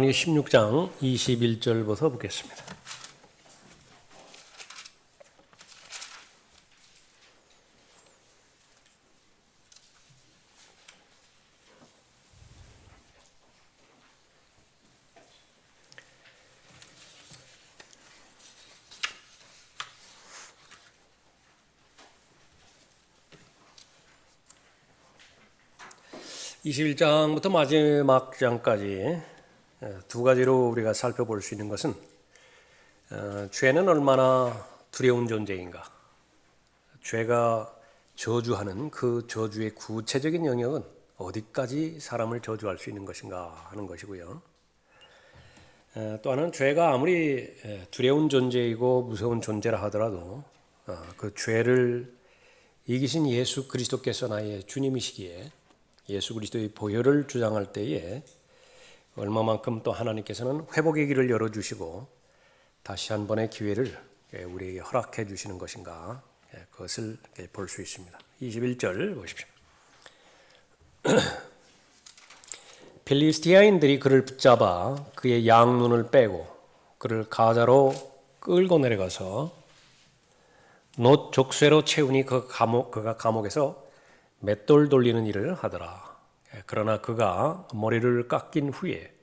16장 21절부터 보겠습니다. (21장부터) 마지막 장까지 두 가지로 우리가 살펴볼 수 있는 것은 죄는 얼마나 두려운 존재인가, 죄가 저주하는 그 저주의 구체적인 영역은 어디까지 사람을 저주할 수 있는 것인가 하는 것이고요. 또 하나는 죄가 아무리 두려운 존재이고 무서운 존재라 하더라도 그 죄를 이기신 예수 그리스도께서 나의 주님이시기에 예수 그리스도의 보혈을 주장할 때에 얼마만큼 또 하나님께서는 회복의 길을 열어주시고 다시 한 번의 기회를 우리에게 허락해 주시는 것인가, 그것을 볼 수 있습니다. 21절 보십시오. 필리스티아인들이 그를 붙잡아 그의 양눈을 빼고 그를 가자로 끌고 내려가서 놋 족쇄로 채우니 그가 감옥에서 맷돌 돌리는 일을 하더라. 그러나 그가 머리를 깎인 후에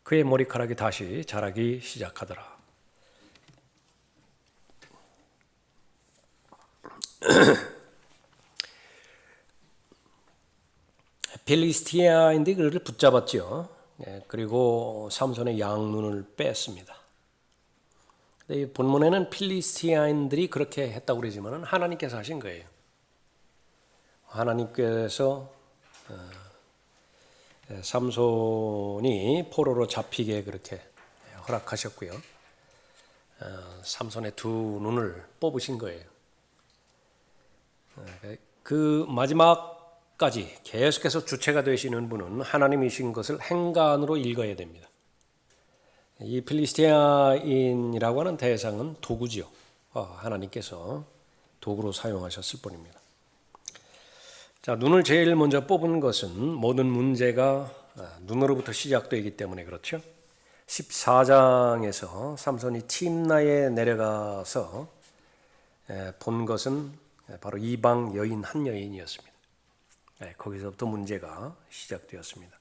그의 머리카락이 다시 자라기 시작하더라. 필리스티아인들이 그를 붙잡았죠. 그리고 삼손의 양눈을 뺐습니다. 이 본문에는 필리스티아인들이 그렇게 했다고 그러지만 하나님께서 하신 거예요. 하나님께서 삼손이 포로로 잡히게 그렇게 허락하셨고요. 삼손의 두 눈을 뽑으신 거예요. 그 마지막까지 계속해서 주체가 되시는 분은 하나님이신 것을 행간으로 읽어야 됩니다. 이 필리스티아인이라고 하는 대상은 도구죠. 하나님께서 도구로 사용하셨을 뿐입니다. 자, 눈을 제일 먼저 뽑은 것은 모든 문제가 눈으로부터 시작되기 때문에 그렇죠. 14장에서 삼손이 팀나에 내려가서 본 것은 바로 이방 여인 한 여인이었습니다. 거기서부터 문제가 시작되었습니다.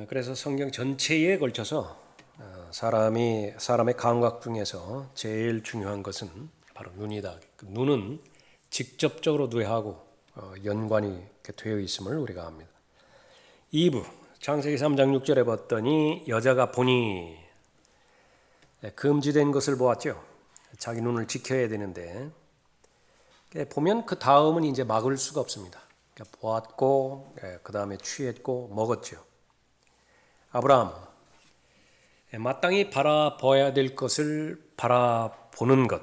그래서 성경 전체에 걸쳐서 사람의 감각 중에서 제일 중요한 것은 바로 눈이다. 눈은 직접적으로 뇌하고 연관이 되어 있음을 우리가 압니다. 2부 창세기 3장 6절에 봤더니 여자가 보니, 금지된 것을 보았죠. 자기 눈을 지켜야 되는데 보면 그 다음은 이제 막을 수가 없습니다. 보았고 그 다음에 취했고 먹었죠. 아브라함, 마땅히 바라봐야 될 것을 바라보는 것,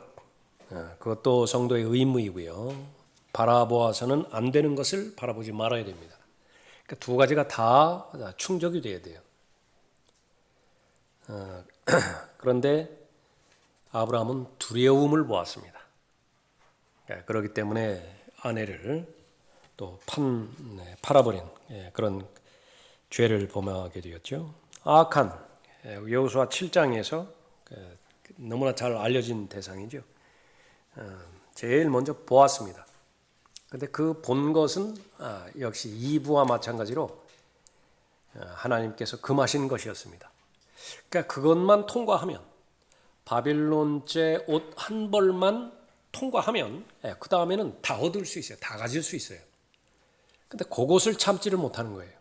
그것도 성도의 의무이고요. 바라보아서는 안 되는 것을 바라보지 말아야 됩니다. 그러니까 두 가지가 다 충족이 돼야 돼요. 그런데 아브라함은 두려움을 보았습니다. 그렇기 때문에 아내를 또 팔아버린 그런 죄를 범하게 되었죠. 아칸, 여호수아 7장에서 너무나 잘 알려진 대상이죠. 제일 먼저 보았습니다. 그런데 그 본 것은 역시 이브와 마찬가지로 하나님께서 금하신 것이었습니다. 그러니까 그것만 통과하면, 바빌론제 옷 한 벌만 통과하면 그 다음에는 다 얻을 수 있어요. 다 가질 수 있어요. 근데 그것을 참지를 못하는 거예요.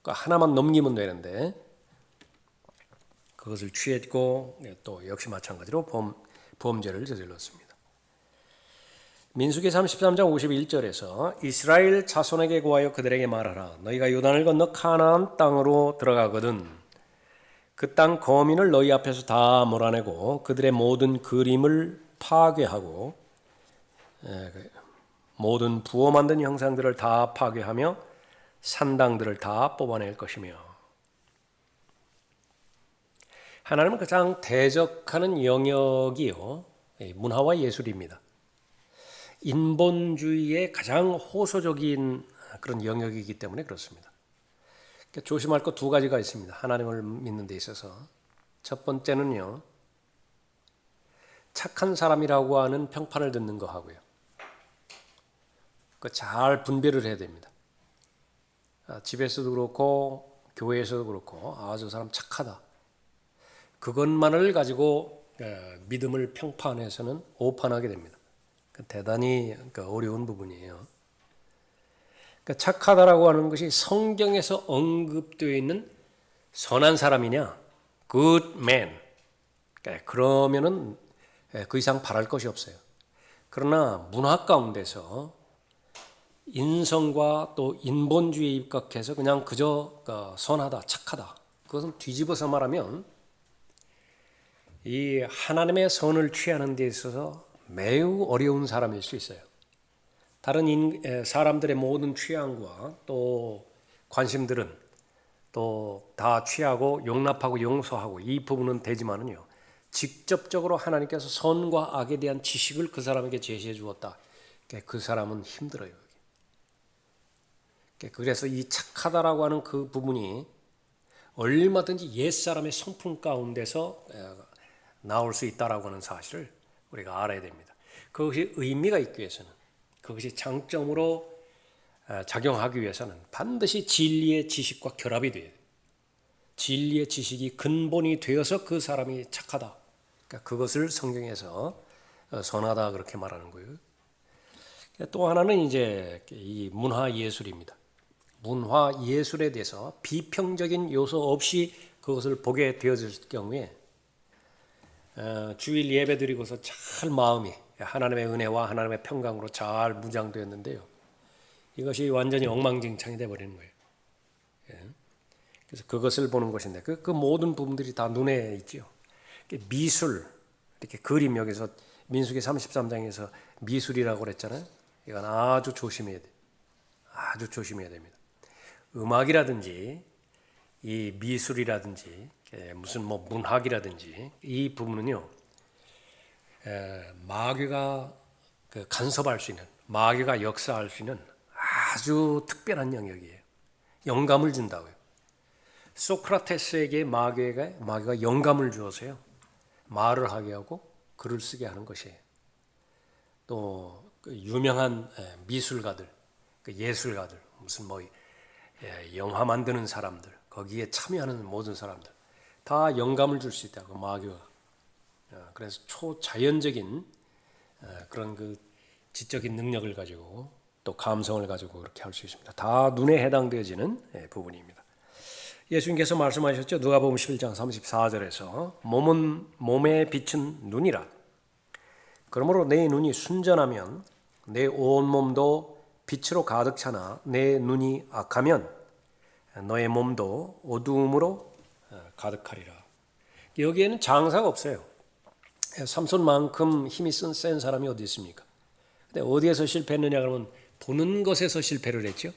그러니까 하나만 넘기면 되는데 그것을 취했고 또 역시 마찬가지로 범죄를 저질렀습니다. 민수기 33장 51절에서 이스라엘 자손에게 구하여 그들에게 말하라. 너희가 요단을 건너 가나안 땅으로 들어가거든 그 땅 거민을 너희 앞에서 다 몰아내고 그들의 모든 그림을 파괴하고 모든 부어 만든 형상들을 다 파괴하며 산당들을 다 뽑아낼 것이며. 하나님은 가장 대적하는 영역이요, 문화와 예술입니다. 인본주의의 가장 호소적인 그런 영역이기 때문에 그렇습니다. 조심할 것 두 가지가 있습니다. 하나님을 믿는 데 있어서. 첫 번째는요, 착한 사람이라고 하는 평판을 듣는 거 하고요. 잘 분별을 해야 됩니다. 집에서도 그렇고 교회에서도 그렇고 저 사람 착하다. 그것만을 가지고 믿음을 평판해서는 오판하게 됩니다. 대단히 어려운 부분이에요. 착하다라고 하는 것이 성경에서 언급되어 있는 선한 사람이냐, good man. 그러면은 그 이상 바랄 것이 없어요. 그러나 문화 가운데서 인성과 또 인본주의에 입각해서 그냥 그저 선하다, 착하다. 그것은 뒤집어서 말하면 이 하나님의 선을 취하는 데 있어서 매우 어려운 사람일 수 있어요. 다른 사람들의 모든 취향과 또 관심들은 또 다 취하고 용납하고 용서하고 이 부분은 되지만은요. 직접적으로 하나님께서 선과 악에 대한 지식을 그 사람에게 제시해 주었다. 그 사람은 힘들어요. 그래서 이 착하다라고 하는 그 부분이 얼마든지 옛사람의 성품 가운데서 나올 수 있다라고 하는 사실을 우리가 알아야 됩니다. 그것이 의미가 있기 위해서는, 그것이 장점으로 작용하기 위해서는 반드시 진리의 지식과 결합이 돼야 돼요. 진리의 지식이 근본이 되어서 그 사람이 착하다. 그러니까 그것을 성경에서 선하다 그렇게 말하는 거예요. 또 하나는 이제 이 문화 예술입니다. 문화 예술에 대해서 비평적인 요소 없이 그것을 보게 되어질 경우에 주일 예배 드리고서 잘 마음이 하나님의 은혜와 하나님의 평강으로 잘 무장되었는데요. 이것이 완전히 엉망진창이 되어버리는 거예요. 그래서 그것을 보는 것인데 그 모든 부분들이 다 눈에 있죠. 미술, 이렇게 그림, 여기서 민수기 33장에서 미술이라고 그랬잖아요. 이건 아주 조심해야 돼요. 아주 조심해야 됩니다. 음악이라든지 이 미술이라든지 무슨 문학이라든지 이 부분은요, 마귀가 간섭할 수 있는, 마귀가 역사할 수 있는 아주 특별한 영역이에요. 영감을 준다고요. 소크라테스에게 마귀가 영감을 주어서요, 말을 하게 하고 글을 쓰게 하는 것이에요. 또 유명한 미술가들, 예술가들, 무슨 영화 만드는 사람들, 거기에 참여하는 모든 사람들 다 영감을 줄 수 있다고 마귀가. 그래서 초자연적인 그런 그 지적인 능력을 가지고 또 감성을 가지고 그렇게 할 수 있습니다. 다 눈에 해당되어지는 부분입니다. 예수님께서 말씀하셨죠. 누가복음 11장 34절에서 몸은 몸에 비춘 눈이라. 그러므로 내 눈이 순전하면 내 온몸도 빛으로 가득 차나 내 눈이 악하면 너의 몸도 어두움으로 가득하리라. 여기에는 장사가 없어요. 삼손만큼 힘이 센 사람이 어디 있습니까? 근데 어디에서 실패했느냐 그러면 보는 것에서 실패를 했죠.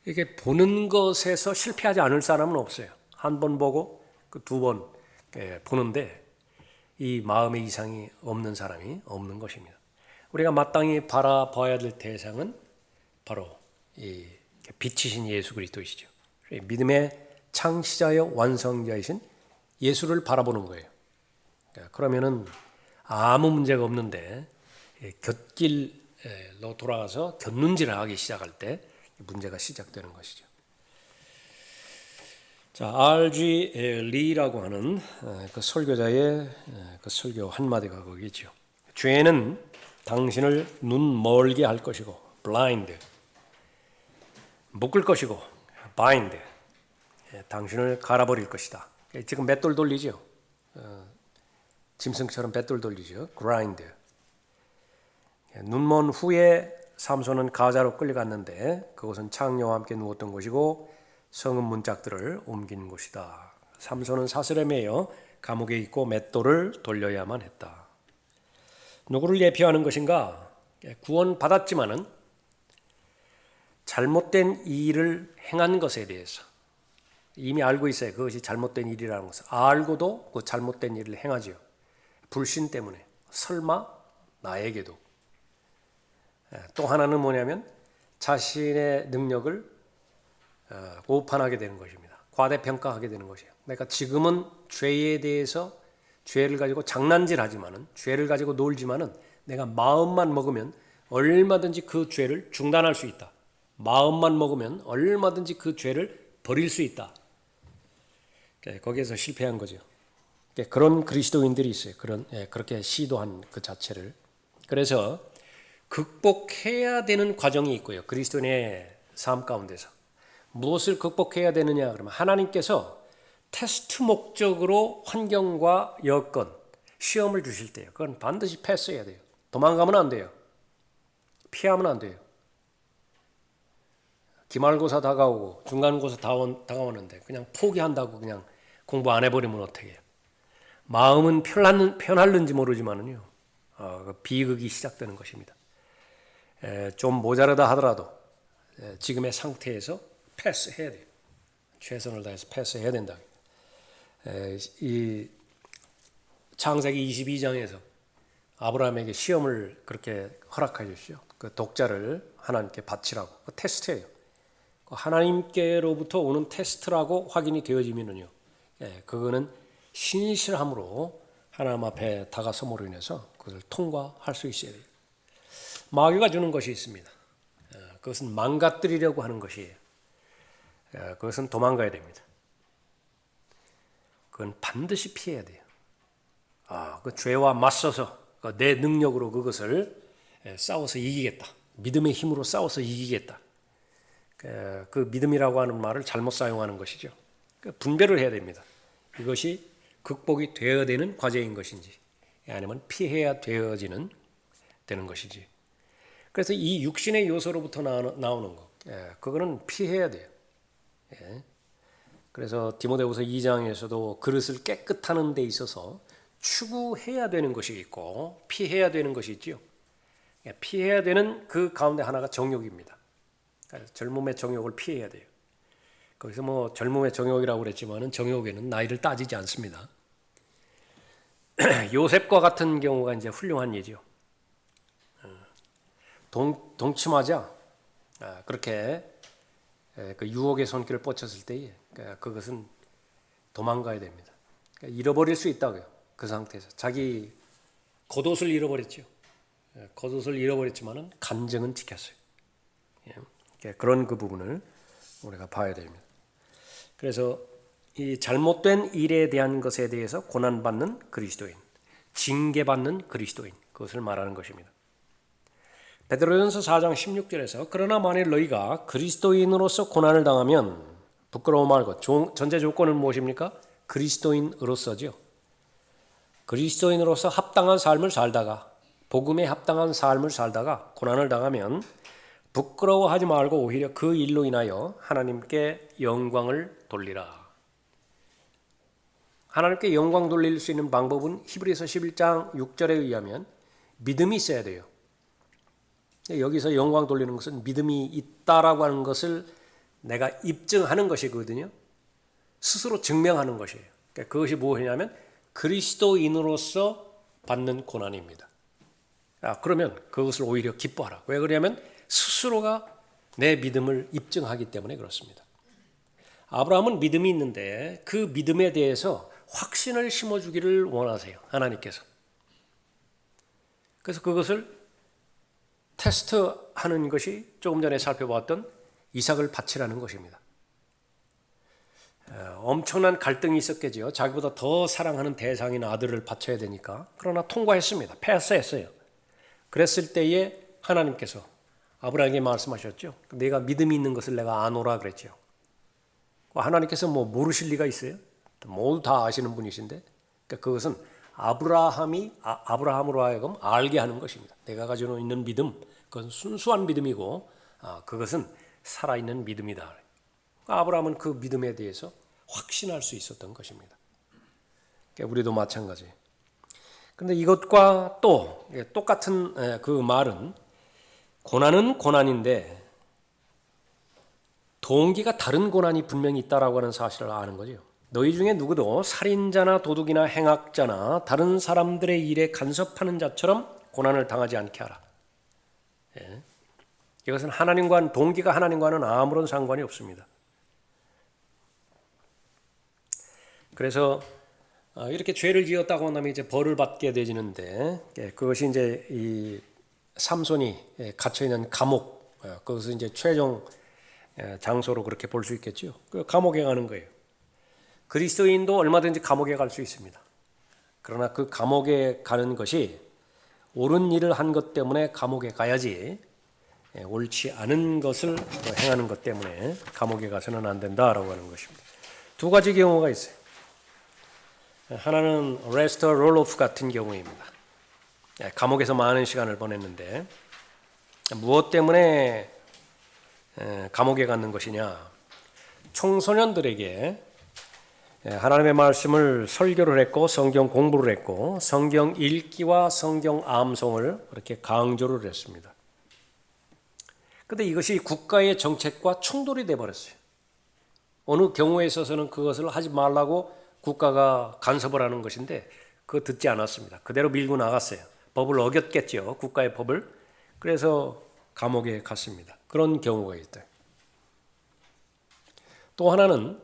이렇게 보는 것에서 실패하지 않을 사람은 없어요. 한 번 보고 두 번 보는데 이 마음의 이상이 없는 사람이 없는 것입니다. 우리가 마땅히 바라봐야 될 대상은 바로 이 빛이신 예수 그리스도이시죠. 믿음의 창시자여 완성자이신 예수를 바라보는 거예요. 그러면은 아무 문제가 없는데 곁길로 돌아가서 곁눈질을 하기 시작할 때 문제가 시작되는 것이죠. 자, R.G. 리라고 하는 그 설교자의 그 설교 한마디가 거기 있죠. 죄는 당신을 눈 멀게 할 것이고, blind, 묶을 것이고, bind, 당신을 갈아버릴 것이다. 지금 맷돌 돌리죠. 짐승처럼 맷돌 돌리죠. grind. 눈먼 후에 삼손은 가자로 끌려갔는데 그곳은 창녀와 함께 누웠던 곳이고 성읍 문짝들을 옮긴 곳이다. 삼손은 사슬에 매여 감옥에 있고 맷돌을 돌려야만 했다. 누구를 예표하는 것인가? 구원받았지만은 잘못된 일을 행한 것에 대해서 이미 알고 있어요. 그것이 잘못된 일이라는 것을 알고도 그 잘못된 일을 행하지요. 불신 때문에. 설마 나에게도. 또 하나는 뭐냐면 자신의 능력을 오판하게 되는 것입니다. 과대평가하게 되는 것이에요. 그러니까 지금은 죄에 대해서 죄를 가지고 장난질하지만은 죄를 가지고 놀지만은 내가 마음만 먹으면 얼마든지 그 죄를 중단할 수 있다. 마음만 먹으면 얼마든지 그 죄를 버릴 수 있다. 거기에서 실패한 거죠. 그런 그리스도인들이 있어요. 그렇게 시도한 그 자체를. 그래서 극복해야 되는 과정이 있고요. 그리스도인의 삶 가운데서. 무엇을 극복해야 되느냐 그러면 하나님께서 테스트 목적으로 환경과 여건, 시험을 주실 때요. 그건 반드시 패스해야 돼요. 도망가면 안 돼요. 피하면 안 돼요. 기말고사 다가오고 중간고사 다가오는데 그냥 포기한다고 그냥 공부 안 해버리면 어떻게 해요? 마음은 편할는지 모르지만은요. 비극이 시작되는 것입니다. 좀 모자르다 하더라도 지금의 상태에서 패스해야 돼요. 최선을 다해서 패스해야 된다. 이 창세기 22장에서 아브라함에게 시험을 그렇게 허락해 주시죠. 그 독자를 하나님께 바치라고. 그 테스트예요. 하나님께로부터 오는 테스트라고 확인이 되어지면은요. 그거는 신실함으로 하나님 앞에 다가섬으로 인해서 그것을 통과할 수 있어야 돼요. 마귀가 주는 것이 있습니다. 그것은 망가뜨리려고 하는 것이에요. 그것은 도망가야 됩니다. 그건 반드시 피해야 돼요. 그 죄와 맞서서 내 능력으로 그것을 싸워서 이기겠다. 믿음의 힘으로 싸워서 이기겠다. 그 믿음이라고 하는 말을 잘못 사용하는 것이죠. 분별을 해야 됩니다. 이것이 극복이 되어야 되는 과제인 것인지 아니면 피해야 되는 것이지. 그래서 이 육신의 요소로부터 나오는 것, 그거는 피해야 돼요. 그래서 디모데후서 2장에서도 그릇을 깨끗하는 데 있어서 추구해야 되는 것이 있고 피해야 되는 것이 있죠. 피해야 되는 그 가운데 하나가 정욕입니다. 젊음의 정욕을 피해야 돼요. 거기서 젊음의 정욕이라고 그랬지만은 정욕에는 나이를 따지지 않습니다. 요셉과 같은 경우가 이제 훌륭한 예죠. 동침하자 그렇게 그 유혹의 손길을 뻗쳤을 때에 그것은 도망가야 됩니다. 잃어버릴 수 있다고요. 그 상태에서 자기 겉옷을 잃어버렸죠. 겉옷을 잃어버렸지만은 간증은 지켰어요. 그런 그 부분을 우리가 봐야 됩니다. 그래서 이 잘못된 일에 대한 것에 대해서 고난받는 그리스도인, 징계받는 그리스도인, 그것을 말하는 것입니다. 베드로전서 4장 16절에서 그러나 만일 너희가 그리스도인으로서 고난을 당하면 부끄러워 말고 전제 조건은 무엇입니까? 그리스도인으로서죠. 그리스도인으로서 합당한 삶을 살다가 복음에 합당한 삶을 살다가 고난을 당하면 부끄러워하지 말고 오히려 그 일로 인하여 하나님께 영광을 돌리라. 하나님께 영광 돌릴 수 있는 방법은 히브리서 11장 6절에 의하면 믿음이 있어야 돼요. 여기서 영광 돌리는 것은 믿음이 있다라고 하는 것을 내가 입증하는 것이거든요. 스스로 증명하는 것이에요. 그것이 무엇이냐면 그리스도인으로서 받는 고난입니다. 그러면 그것을 오히려 기뻐하라. 왜 그러냐면 스스로가 내 믿음을 입증하기 때문에 그렇습니다. 아브라함은 믿음이 있는데 그 믿음에 대해서 확신을 심어주기를 원하세요. 하나님께서. 그래서 그것을 테스트하는 것이 조금 전에 살펴봤던 이삭을 바치라는 것입니다. 엄청난 갈등이 있었겠죠. 자기보다 더 사랑하는 대상인 아들을 바쳐야 되니까. 그러나 통과했습니다. 패스했어요. 그랬을 때에 하나님께서 아브라함에게 말씀하셨죠. 내가 믿음이 있는 것을 내가 아노라 그랬죠. 하나님께서 모르실 리가 있어요? 모두 다 아시는 분이신데 그것은 아브라함으로 하여금 알게 하는 것입니다. 내가 가지고 있는 믿음, 그것은 순수한 믿음이고 그것은 살아있는 믿음이다. 아브라함은 그 믿음에 대해서 확신할 수 있었던 것입니다. 우리도 마찬가지예요. 그런데 이것과 또 똑같은 그 말은 고난은 고난인데 동기가 다른 고난이 분명히 있다라고 하는 사실을 아는 거죠. 너희 중에 누구도 살인자나 도둑이나 행악자나 다른 사람들의 일에 간섭하는 자처럼 고난을 당하지 않게 하라. 이것은 동기가 하나님과는 아무런 상관이 없습니다. 그래서 이렇게 죄를 지었다고 한다면 이제 벌을 받게 되지는데 그것이 이제 이 삼손이 갇혀 있는 감옥, 그것을 이제 최종 장소로 그렇게 볼 수 있겠죠. 그 감옥에 가는 거예요. 그리스도인도 얼마든지 감옥에 갈 수 있습니다. 그러나 그 감옥에 가는 것이 옳은 일을 한 것 때문에 감옥에 가야지 옳지 않은 것을 행하는 것 때문에 감옥에 가서는 안 된다라고 하는 것입니다. 두 가지 경우가 있어요. 하나는 레스터 롤로프 같은 경우입니다. 감옥에서 많은 시간을 보냈는데 무엇 때문에 감옥에 갔는 것이냐? 청소년들에게 하나님의 말씀을 설교를 했고 성경 공부를 했고 성경 읽기와 성경 암송을 그렇게 강조를 했습니다. 그런데 이것이 국가의 정책과 충돌이 되어버렸어요. 어느 경우에 있어서는 그것을 하지 말라고 국가가 간섭을 하는 것인데 그거 듣지 않았습니다. 그대로 밀고 나갔어요. 법을 어겼겠죠. 국가의 법을. 그래서 감옥에 갔습니다. 그런 경우가 있다. 또 하나는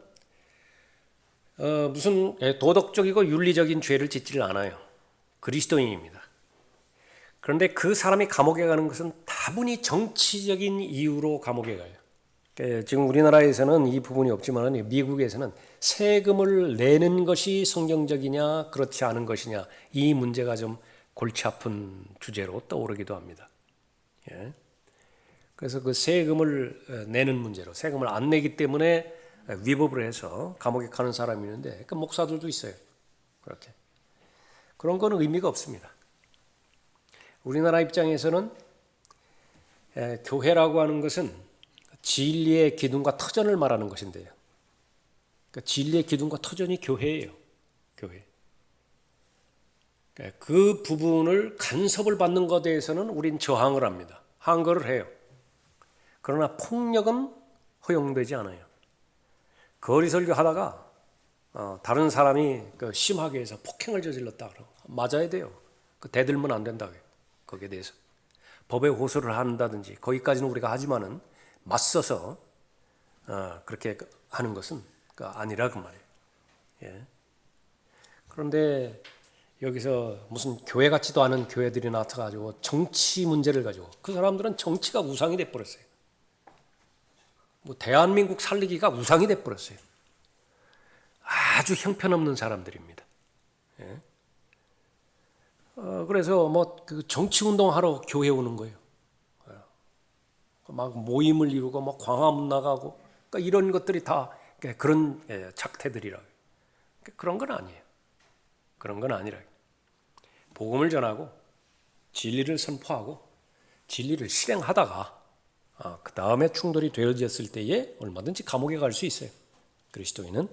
무슨 도덕적이고 윤리적인 죄를 짓지를 않아요. 그리스도인입니다. 그런데 그 사람이 감옥에 가는 것은 다분히 정치적인 이유로 감옥에 가요. 지금 우리나라에서는 이 부분이 없지만 미국에서는 세금을 내는 것이 성경적이냐 그렇지 않은 것이냐 이 문제가 좀 골치 아픈 주제로 떠오르기도 합니다. 그래서 그 세금을 내는 문제로 세금을 안 내기 때문에 위법을 해서 감옥에 가는 사람이 있는데 그 목사들도 있어요. 그렇게 그런 거는 의미가 없습니다. 우리나라 입장에서는 교회라고 하는 것은 진리의 기둥과 터전을 말하는 것인데요. 그러니까 진리의 기둥과 터전이 교회예요. 교회. 그 부분을 간섭을 받는 것에 대해서는 우린 저항을 합니다. 항거를 해요. 그러나 폭력은 허용되지 않아요. 거리 설교하다가 다른 사람이 심하게 해서 폭행을 저질렀다 그러고 맞아야 돼요. 대들면 안 된다고요. 거기에 대해서 법에 호소를 한다든지 거기까지는 우리가 하지만은 맞서서 그렇게 하는 것은 아니라 그 말이에요. 예. 그런데 여기서 무슨 교회 같지도 않은 교회들이 나타가지고 정치 문제를 가지고 그 사람들은 정치가 우상이 돼버렸어요. 뭐 대한민국 살리기가 우상이 돼버렸어요. 아주 형편없는 사람들입니다. 예. 그래서 그 정치 운동하러 교회 오는 거예요. 막 모임을 이루고 막 광화문 나가고 그러니까 이런 것들이 다 그런 착태들이라고. 그런 건 아니에요. 그런 건 아니라 복음을 전하고 진리를 선포하고 진리를 실행하다가 그 다음에 충돌이 되어졌을 때에 얼마든지 감옥에 갈 수 있어요. 그리스도인은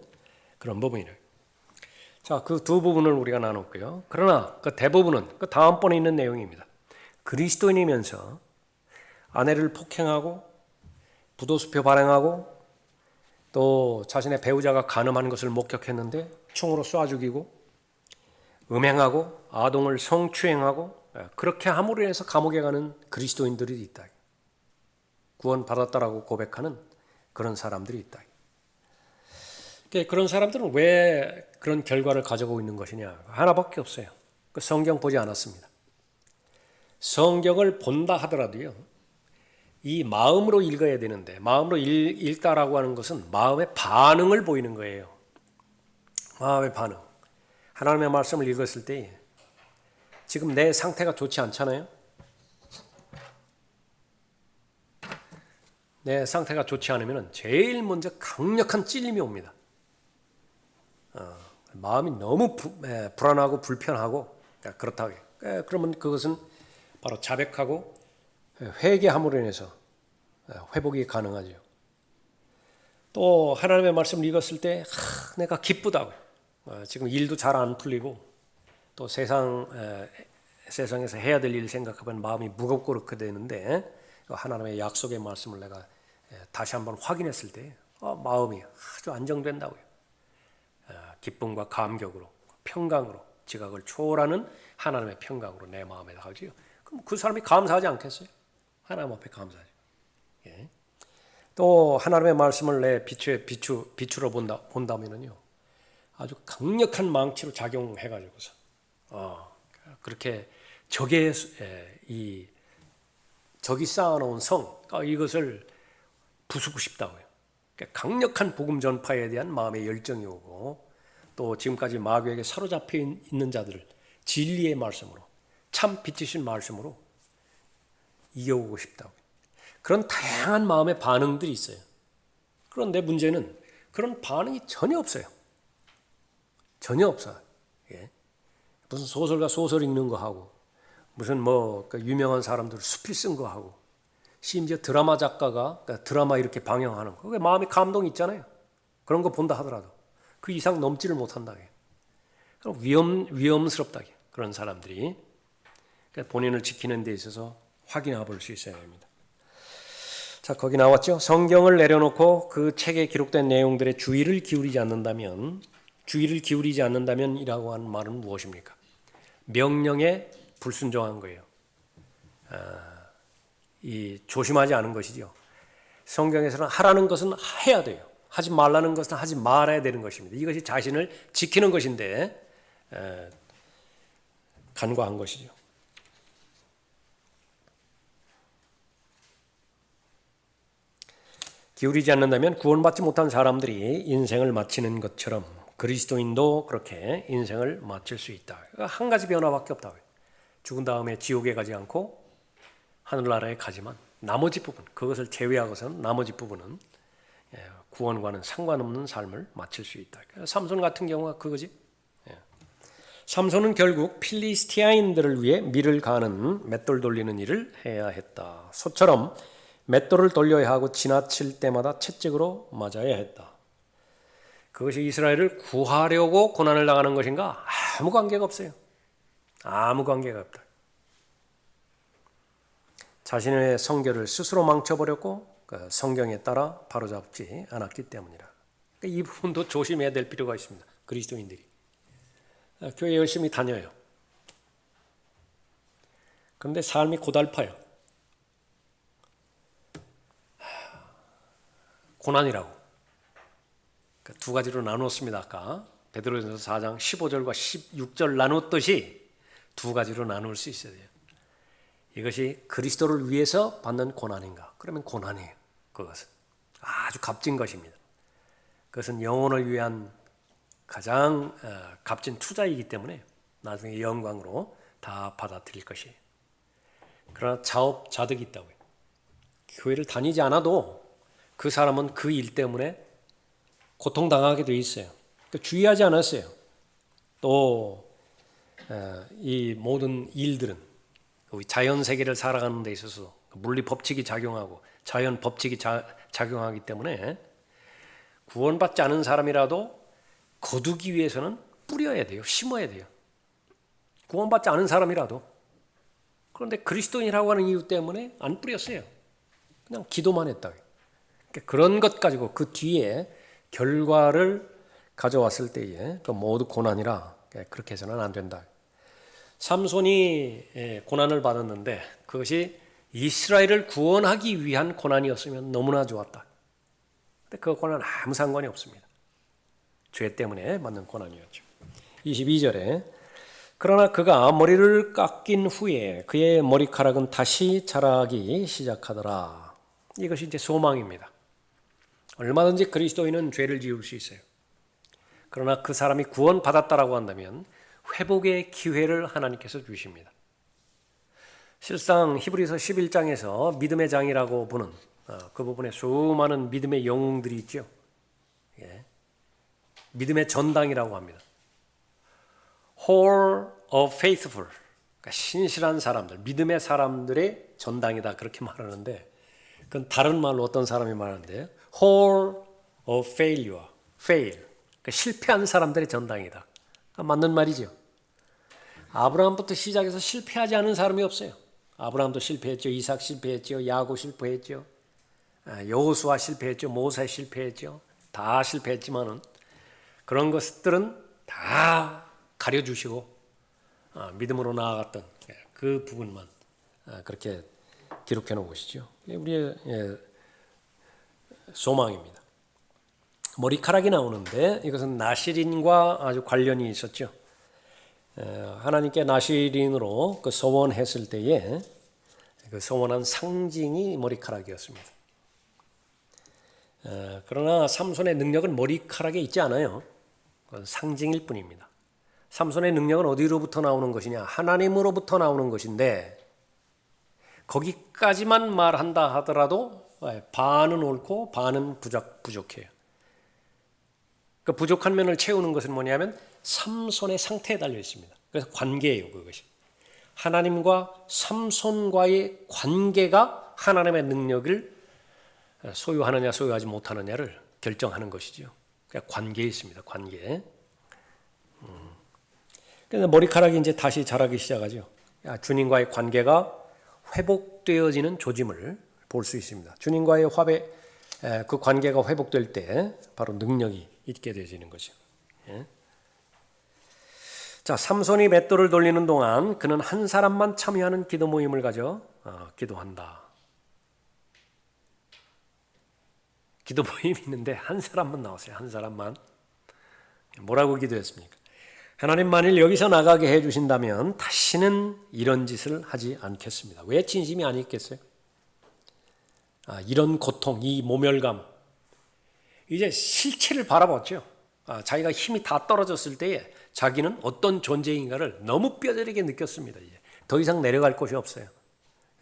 그런 부분이래요. 자, 그 두 부분을 우리가 나눴고요. 그러나 그 대부분은 그 다음번에 있는 내용입니다. 그리스도인이면서 아내를 폭행하고 부도수표 발행하고 또 자신의 배우자가 간음하는 것을 목격했는데 총으로 쏴 죽이고 음행하고 아동을 성추행하고 그렇게 함으로 인해서 감옥에 가는 그리스도인들이 있다. 구원받았다라고 고백하는 그런 사람들이 있다. 그런 사람들은 왜 그런 결과를 가져오고 있는 것이냐? 하나밖에 없어요. 그 성경 보지 않았습니다. 성경을 본다 하더라도요. 이 마음으로 읽어야 되는데 마음으로 읽다라고 하는 것은 마음의 반응을 보이는 거예요. 마음의 반응. 하나님의 말씀을 읽었을 때 지금 내 상태가 좋지 않잖아요. 내 상태가 좋지 않으면 제일 먼저 강력한 찔림이 옵니다. 마음이 너무 불안하고 불편하고 그렇다고 해요. 그러면 그것은 바로 자백하고 회개함으로 인해서 회복이 가능하죠. 또 하나님의 말씀을 읽었을 때 내가 기쁘다고 지금 일도 잘 안 풀리고 또 세상에서 해야 될 일 생각하면 마음이 무겁고 그렇게 되는데 하나님의 약속의 말씀을 내가 다시 한번 확인했을 때 마음이 아주 안정된다고요. 기쁨과 감격으로 평강으로 지각을 초월하는 하나님의 평강으로 내 마음에 나오지요. 그럼 그 사람이 감사하지 않겠어요? 하나님 앞에 감사하죠. 예. 또 하나님의 말씀을 내 빛으로 본다면은요. 아주 강력한 망치로 작용해가지고서 그렇게 적이 쌓아놓은 성 이것을 부수고 싶다고요. 그러니까 강력한 복음 전파에 대한 마음의 열정이 오고 또 지금까지 마귀에게 사로잡혀 있는 자들을 진리의 말씀으로 참 빛이신 말씀으로 이겨오고 싶다고. 그런 다양한 마음의 반응들이 있어요. 그런데 문제는 그런 반응이 전혀 없어요. 전혀 없어요. 예. 무슨 소설가 소설 읽는 거 하고 무슨 유명한 사람들 수필 쓴 거 하고 심지어 드라마 작가가 드라마 이렇게 방영하는 거 그게 마음에 감동이 있잖아요. 그런 거 본다 하더라도 그 이상 넘지를 못한다. 그럼 위험스럽다. 그런 사람들이 그러니까 본인을 지키는 데 있어서 확인해 볼 수 있어야 합니다. 자, 거기 나왔죠. 성경을 내려놓고 그 책에 기록된 내용들에 주의를 기울이지 않는다면이라고 하는 말은 무엇입니까? 명령에 불순종한 거예요. 조심하지 않은 것이죠. 성경에서는 하라는 것은 해야 돼요. 하지 말라는 것은 하지 말아야 되는 것입니다. 이것이 자신을 지키는 것인데 간과한 것이죠. 기울이지 않는다면 구원받지 못한 사람들이 인생을 마치는 것처럼 그리스도인도 그렇게 인생을 마칠 수 있다. 한 가지 변화밖에 없다고요. 죽은 다음에 지옥에 가지 않고 하늘나라에 가지만 나머지 부분, 그것을 제외하고서는 나머지 부분은 구원과는 상관없는 삶을 마칠 수 있다. 삼손 같은 경우가 그거지. 삼손은 결국 필리스티아인들을 위해 밀을 가는 맷돌 돌리는 일을 해야 했다. 소처럼 맷돌을 돌려야 하고 지나칠 때마다 채찍으로 맞아야 했다. 그것이 이스라엘을 구하려고 고난을 당하는 것인가? 아무 관계가 없어요. 아무 관계가 없다. 자신의 성결을 스스로 망쳐버렸고 성경에 따라 바로잡지 않았기 때문이라. 이 부분도 조심해야 될 필요가 있습니다. 그리스도인들이. 교회 열심히 다녀요. 그런데 삶이 고달파요. 고난이라고. 두 가지로 나누었습니다. 아까 베드로전서 4장 15절과 16절 나누었듯이 두 가지로 나눌 수 있어야 돼요. 이것이 그리스도를 위해서 받는 고난인가? 그러면 고난이에요. 그것은 아주 값진 것입니다. 그것은 영혼을 위한 가장 값진 투자이기 때문에 나중에 영광으로 다 받아들일 것이에요. 그러나 자업자득이 있다고요. 교회를 다니지 않아도 그 사람은 그 일 때문에 고통당하게 돼 있어요. 그러니까 주의하지 않았어요. 또 이 모든 일들은 자연 세계를 살아가는 데 있어서 물리 법칙이 작용하고 자연 법칙이 작용하기 때문에 구원받지 않은 사람이라도 거두기 위해서는 뿌려야 돼요. 심어야 돼요. 구원받지 않은 사람이라도. 그런데 그리스도인이라고 하는 이유 때문에 안 뿌렸어요. 그냥 기도만 했다. 그러니까 그런 것 가지고 그 뒤에 결과를 가져왔을 때에 그 모두 고난이라 그렇게 해서는 안 된다. 삼손이 고난을 받았는데 그것이 이스라엘을 구원하기 위한 고난이었으면 너무나 좋았다. 근데 그 고난 아무 상관이 없습니다. 죄 때문에 받는 고난이었죠. 22절에 그러나 그가 머리를 깎인 후에 그의 머리카락은 다시 자라기 시작하더라. 이것이 이제 소망입니다. 얼마든지 그리스도인은 죄를 지을 수 있어요. 그러나 그 사람이 구원받았다라고 한다면 회복의 기회를 하나님께서 주십니다. 실상 히브리서 11장에서 믿음의 장이라고 보는 그 부분에 수많은 믿음의 영웅들이 있죠. 믿음의 전당이라고 합니다. Hall of Faithful, 그러니까 신실한 사람들, 믿음의 사람들의 전당이다 그렇게 말하는데 그건 다른 말로 어떤 사람이 말하는데 Hall of Failure, fail, 그러니까 실패한 사람들의 전당이다. 맞는 말이죠. 아브라함부터 시작해서 실패하지 않은 사람이 없어요. 아브라함도 실패했죠. 이삭 실패했죠. 야곱 실패했죠. 여호수아 실패했죠. 모세 실패했죠. 다 실패했지만은 그런 것들은 다 가려주시고 믿음으로 나아갔던 그 부분만 그렇게 기록해 놓으시죠. 우리의 소망입니다. 머리카락이 나오는데 이것은 나시린과 아주 관련이 있었죠. 하나님께 나시린으로 그 서원했을 때에 그 서원한 상징이 머리카락이었습니다. 그러나 삼손의 능력은 머리카락에 있지 않아요. 그건 상징일 뿐입니다. 삼손의 능력은 어디로부터 나오는 것이냐? 하나님으로부터 나오는 것인데 거기까지만 말한다 하더라도 반은 옳고 반은 부족해요. 그 부족한 면을 채우는 것은 뭐냐면 삼손의 상태에 달려 있습니다. 그래서 관계예요, 그것이. 하나님과 삼손과의 관계가 하나님의 능력을 소유하느냐 소유하지 못하느냐를 결정하는 것이죠. 그러니까 관계에 있습니다. 관계. 그래서 머리카락이 이제 다시 자라기 시작하죠. 주님과의 관계가 회복되어지는 조짐을 볼 수 있습니다. 주님과의 그 관계가 회복될 때 바로 능력이 있게 되어지는 거죠. 자, 삼손이 맷돌을 돌리는 동안 그는 한 사람만 참여하는 기도 모임을 가져 기도한다. 기도 모임이 있는데 한 사람만 나왔어요. 한 사람만. 뭐라고 기도했습니까? 하나님 만일 여기서 나가게 해주신다면 다시는 이런 짓을 하지 않겠습니다. 왜 진심이 아니겠어요? 이런 고통, 이 모멸감. 이제 실체를 바라봤죠. 자기가 힘이 다 떨어졌을 때에 자기는 어떤 존재인가를 너무 뼈저리게 느꼈습니다. 이제 더 이상 내려갈 곳이 없어요.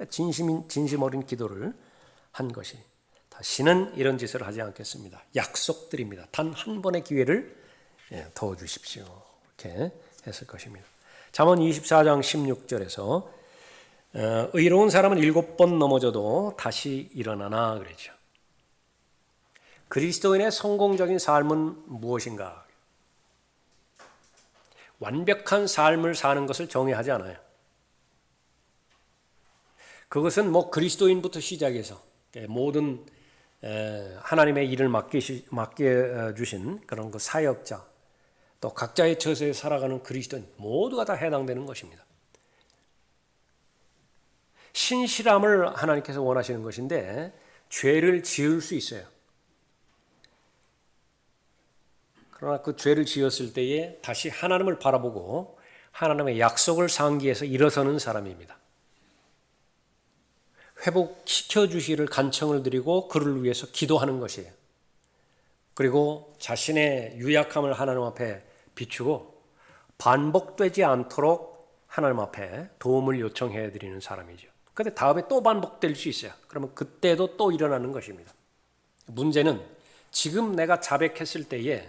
진심 어린 기도를 한 것이 다시는 이런 짓을 하지 않겠습니다. 약속드립니다. 단 한 번의 기회를 더 주십시오. 이렇게 했을 것입니다. 잠언 24장 16절에서 의로운 사람은 7번 넘어져도 다시 일어나나 그랬죠. 그리스도인의 성공적인 삶은 무엇인가? 완벽한 삶을 사는 것을 정의하지 않아요. 그것은 그리스도인부터 시작해서 모든 하나님의 일을 맡겨주신 그런 그 사역자, 또 각자의 처소에 살아가는 그리스도인 모두가 다 해당되는 것입니다. 신실함을 하나님께서 원하시는 것인데 죄를 지을 수 있어요. 그러나 그 죄를 지었을 때에 다시 하나님을 바라보고 하나님의 약속을 상기해서 일어서는 사람입니다. 회복시켜 주시기를 간청을 드리고 그를 위해서 기도하는 것이에요. 그리고 자신의 유약함을 하나님 앞에 비추고 반복되지 않도록 하나님 앞에 도움을 요청해 드리는 사람이죠. 그런데 다음에 또 반복될 수 있어요. 그러면 그때도 또 일어나는 것입니다. 문제는 지금 내가 자백했을 때에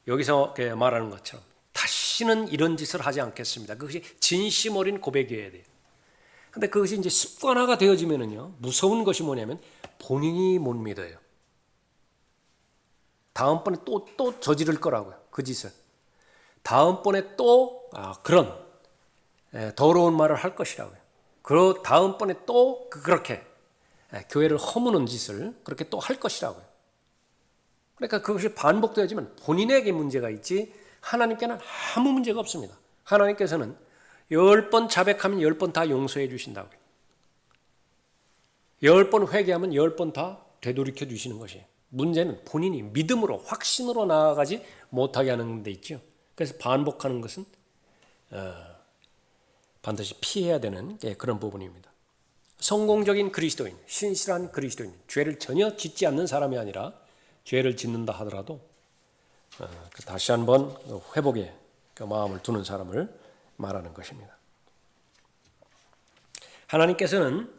여기서 말하는 것처럼 다시는 이런 짓을 하지 않겠습니다. 그것이 진심 어린 고백이어야 돼요. 근데 그것이 이제 습관화가 되어지면은요, 무서운 것이 뭐냐면 본인이 못 믿어요. 다음번에 또 저지를 거라고요. 그 짓을. 다음번에 또 그런 더러운 말을 할 것이라고요. 그 다음번에 또 그렇게 교회를 허무는 짓을 그렇게 또 할 것이라고요. 그러니까 그것이 반복되어지면 본인에게 문제가 있지 하나님께는 아무 문제가 없습니다. 하나님께서는 10번 자백하면 10번 다 용서해 주신다고요. 10번 회개하면 10번 다 되돌이켜 주시는 것이에요. 문제는 본인이 믿음으로 확신으로 나아가지 못하게 하는 데 있죠. 그래서 반복하는 것은 반드시 피해야 되는 그런 부분입니다. 성공적인 그리스도인, 신실한 그리스도인, 죄를 전혀 짓지 않는 사람이 아니라 죄를 짓는다 하더라도 다시 한번 회복에 마음을 두는 사람을 말하는 것입니다. 하나님께서는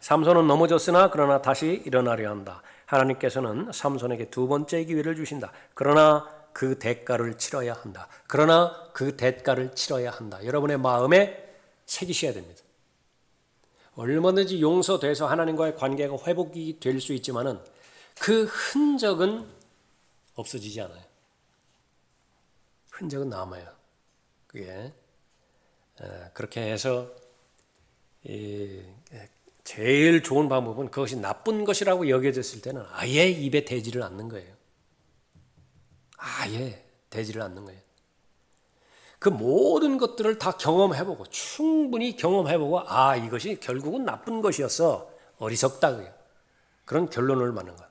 삼손은 넘어졌으나 그러나 다시 일어나려 한다. 하나님께서는 삼손에게 두 번째 기회를 주신다. 그러나 그 대가를 치러야 한다. 그러나 그 대가를 치러야 한다. 여러분의 마음에 새기셔야 됩니다. 얼마든지 용서돼서 하나님과의 관계가 회복이 될 수 있지만은 그 흔적은 없어지지 않아요. 흔적은 남아요. 그게 그렇게 해서 제일 좋은 방법은 그것이 나쁜 것이라고 여겨졌을 때는 아예 입에 대지를 않는 거예요. 아예 대지를 않는 거예요. 그 모든 것들을 다 경험해보고 충분히 경험해보고 이것이 결국은 나쁜 것이었어. 어리석다. 그런 결론을 맞는 거예요.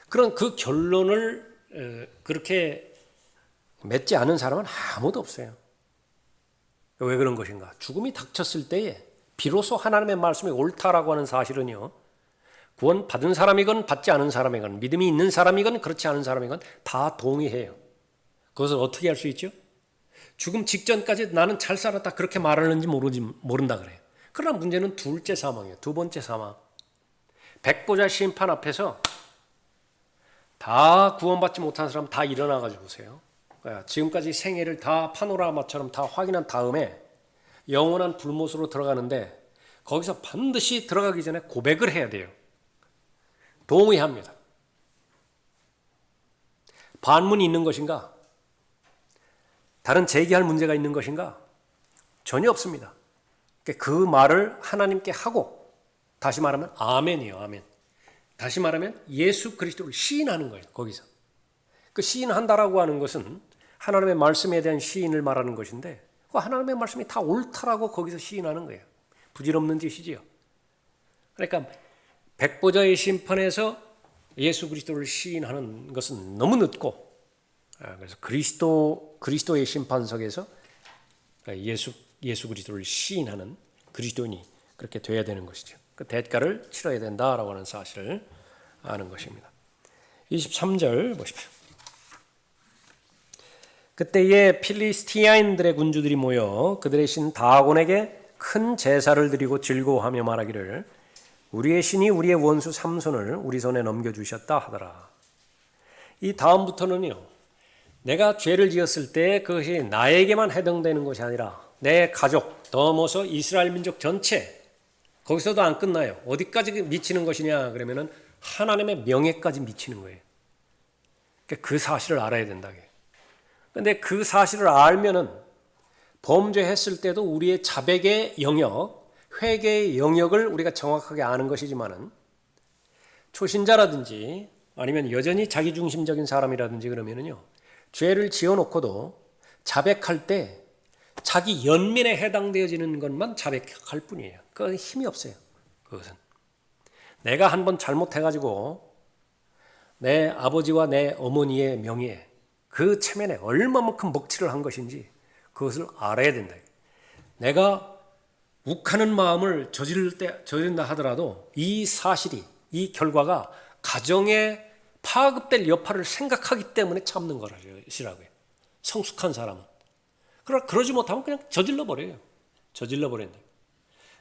그런 그 결론을 그렇게 맺지 않은 사람은 아무도 없어요. 왜 그런 것인가? 죽음이 닥쳤을 때에 비로소 하나님의 말씀이 옳다라고 하는 사실은요, 구원 받은 사람이건 받지 않은 사람이건 믿음이 있는 사람이건 그렇지 않은 사람이건 다 동의해요. 그것을 어떻게 할 수 있죠? 죽음 직전까지 나는 잘 살았다 그렇게 말하는지 모른다 그래요. 그러나 문제는 둘째 사망이에요. 두 번째 사망. 백보자 심판 앞에서 다 구원받지 못한 사람 다 일어나가지고 보세요. 지금까지 생애를 다 파노라마처럼 다 확인한 다음에 영원한 불못으로 들어가는데 거기서 반드시 들어가기 전에 고백을 해야 돼요. 동의합니다. 반문이 있는 것인가? 다른 제기할 문제가 있는 것인가? 전혀 없습니다. 그 말을 하나님께 하고 다시 말하면 아멘이에요. 아멘. 다시 말하면 예수 그리스도를 시인하는 거예요. 거기서. 그 시인한다라고 하는 것은 하나님의 말씀에 대한 시인을 말하는 것인데 그 하나님의 말씀이 다 옳다라고 거기서 시인하는 거예요. 부질없는 짓이지요. 그러니까 백보자의 심판에서 예수 그리스도를 시인하는 것은 너무 늦고 그래서 그리스도의 심판석에서 예수 그리스도를 시인하는 그리스도인이 그렇게 돼야 되는 것이죠. 그 대가를 치러야 된다라고 하는 사실을 아는 것입니다. 23절 보십시오. 그때에 필리스티아인들의 군주들이 모여 그들의 신 다곤에게 큰 제사를 드리고 즐거워하며 말하기를 우리의 신이 우리의 원수 삼손을 우리 손에 넘겨주셨다 하더라. 이 다음부터는요, 내가 죄를 지었을 때 그것이 나에게만 해당되는 것이 아니라 내 가족, 넘어서 이스라엘 민족 전체, 거기서도 안 끝나요. 어디까지 미치는 것이냐 그러면은 하나님의 명예까지 미치는 거예요. 그 사실을 알아야 된다. 그런데 그 사실을 알면은 범죄했을 때도 우리의 자백의 영역, 회개의 영역을 우리가 정확하게 아는 것이지만은 초신자라든지 아니면 여전히 자기중심적인 사람이라든지 그러면은요, 죄를 지어놓고도 자백할 때 자기 연민에 해당되어지는 것만 자백할 뿐이에요. 그건 힘이 없어요. 그것은 내가 한번 잘못해가지고 내 아버지와 내 어머니의 명예에 그 체면에 얼마만큼 먹칠을 한 것인지 그것을 알아야 된다. 내가 욱하는 마음을 저지른다 하더라도 이 사실이, 이 결과가 가정에 파급될 여파를 생각하기 때문에 참는 것이라고요. 성숙한 사람은. 그러나 그러지 못하면 그냥 저질러 버려요. 저질러 버린다.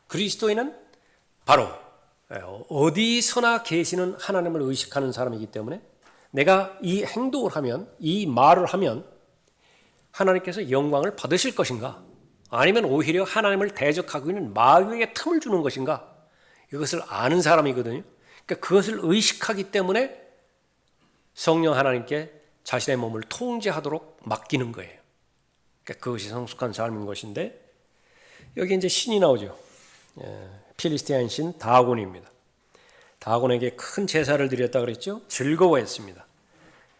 그리스도인은 바로 어디서나 계시는 하나님을 의식하는 사람이기 때문에 내가 이 행동을 하면, 이 말을 하면 하나님께서 영광을 받으실 것인가? 아니면 오히려 하나님을 대적하고 있는 마귀에게 틈을 주는 것인가? 이것을 아는 사람이거든요. 그러니까 그것을 의식하기 때문에 성령 하나님께 자신의 몸을 통제하도록 맡기는 거예요. 그러니까 그것이 성숙한 삶인 것인데 여기 이제 신이 나오죠. 필리스티아인 신 다곤입니다. 다곤에게 큰 제사를 드렸다 그랬죠. 즐거워했습니다.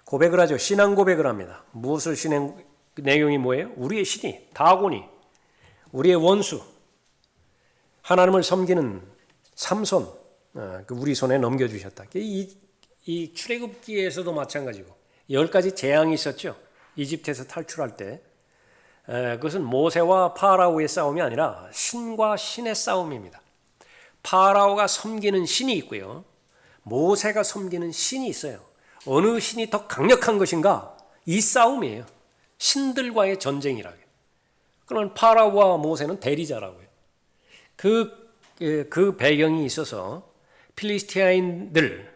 고백을 하죠. 신앙 고백을 합니다. 무엇을 신앙 내용이 뭐예요? 우리의 신이 다곤이 우리의 원수 하나님을 섬기는 삼손 우리 손에 넘겨주셨다. 이 출애굽기에서도 마찬가지고 10가지 재앙이 있었죠. 이집트에서 탈출할 때 그것은 모세와 파라오의 싸움이 아니라 신과 신의 싸움입니다. 파라오가 섬기는 신이 있고요. 모세가 섬기는 신이 있어요. 어느 신이 더 강력한 것인가? 이 싸움이에요. 신들과의 전쟁이라고. 그러면 파라오와 모세는 대리자라고요. 그 배경이 있어서 필리스티아인들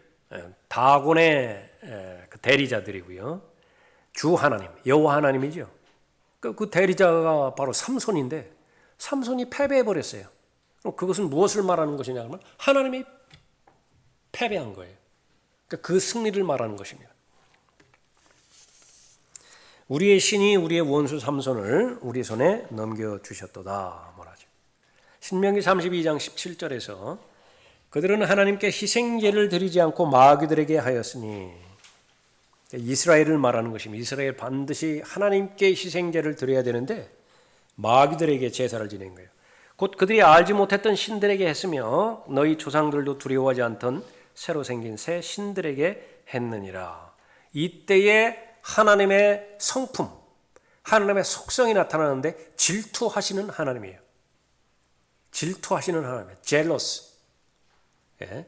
다곤의 그 대리자들이고요. 주 하나님, 여호와 하나님이죠. 그 대리자가 바로 삼손인데 삼손이 패배해버렸어요. 그럼 그것은 무엇을 말하는 것이냐 하면 하나님이 패배한 거예요. 그러니까 그 승리를 말하는 것입니다. 우리의 신이 우리의 원수 삼손을 우리 손에 넘겨주셨도다 뭐라죠. 신명기 32장 17절에서 그들은 하나님께 희생제를 드리지 않고 마귀들에게 하였으니 이스라엘을 말하는 것입니다. 이스라엘 반드시 하나님께 희생제를 드려야 되는데 마귀들에게 제사를 지낸 거예요. 곧 그들이 알지 못했던 신들에게 했으며 너희 조상들도 두려워하지 않던 새로 생긴 새 신들에게 했느니라. 이때에 하나님의 성품, 하나님의 속성이 나타나는데 질투하시는 하나님이에요. 질투하시는 하나님, jealous. 예.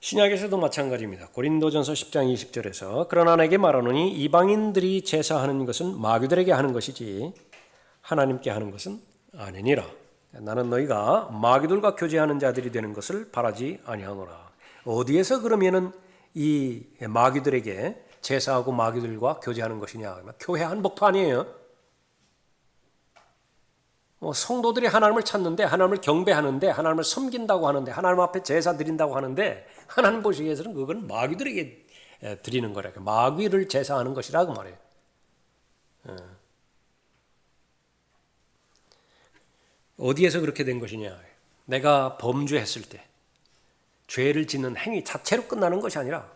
신약에서도 마찬가지입니다. 고린도전서 10장 20절에서 그러나 내게 말하노니 이방인들이 제사하는 것은 마귀들에게 하는 것이지 하나님께 하는 것은 아니니라. 나는 너희가 마귀들과 교제하는 자들이 되는 것을 바라지 아니하노라. 어디에서 그러면은 이 마귀들에게 제사하고 마귀들과 교제하는 것이냐? 교회 한복도 아니에요. 성도들이 하나님을 찾는데, 하나님을 경배하는데, 하나님을 섬긴다고 하는데, 하나님 앞에 제사 드린다고 하는데, 하나님 보시기에서는 그건 마귀들에게 드리는 거라. 마귀를 제사하는 것이라고 말해요. 어디에서 그렇게 된 것이냐? 내가 범죄했을 때, 죄를 짓는 행위 자체로 끝나는 것이 아니라,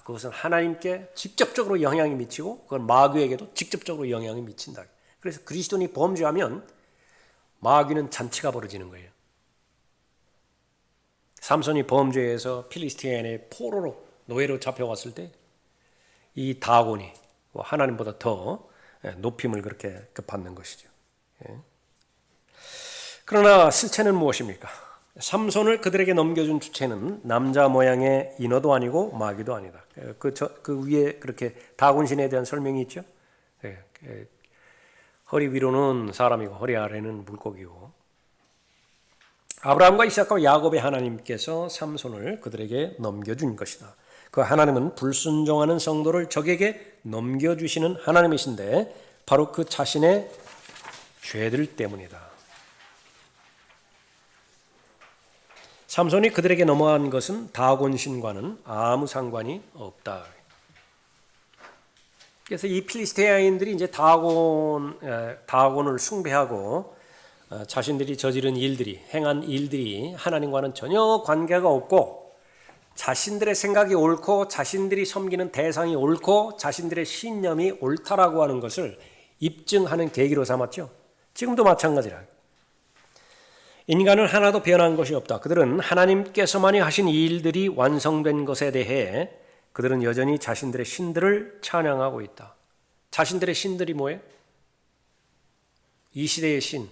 그것은 하나님께 직접적으로 영향이 미치고, 그건 마귀에게도 직접적으로 영향이 미친다. 그래서 그리스도인이 범죄하면 마귀는 잔치가 벌어지는 거예요. 삼손이 범죄해서 필리스티인의 포로로 노예로 잡혀왔을 때 이 다곤이 하나님보다 더 높임을 그렇게 받는 것이죠. 그러나 실체는 무엇입니까? 삼손을 그들에게 넘겨준 주체는 남자 모양의 인어도 아니고 마귀도 아니다. 그 위에 그렇게 다곤신에 대한 설명이 있죠. 허리 위로는 사람이고 허리 아래는 물고기고, 아브라함과 이삭과 야곱의 하나님께서 삼손을 그들에게 넘겨준 것이다. 그 하나님은 불순종하는 성도를 적에게 넘겨주시는 하나님이신데 바로 그 자신의 죄들 때문이다. 삼손이 그들에게 넘어간 것은 다곤신과는 아무 상관이 없다. 그래서 이 필리스테인들이 이제 다곤을 숭배하고 자신들이 저지른 일들이, 행한 일들이 하나님과는 전혀 관계가 없고 자신들의 생각이 옳고 자신들이 섬기는 대상이 옳고 자신들의 신념이 옳다라고 하는 것을 입증하는 계기로 삼았죠. 지금도 마찬가지라. 인간은 하나도 변한 것이 없다. 그들은 하나님께서만이 하신 이 일들이 완성된 것에 대해 그들은 여전히 자신들의 신들을 찬양하고 있다. 자신들의 신들이 뭐예요? 이 시대의 신,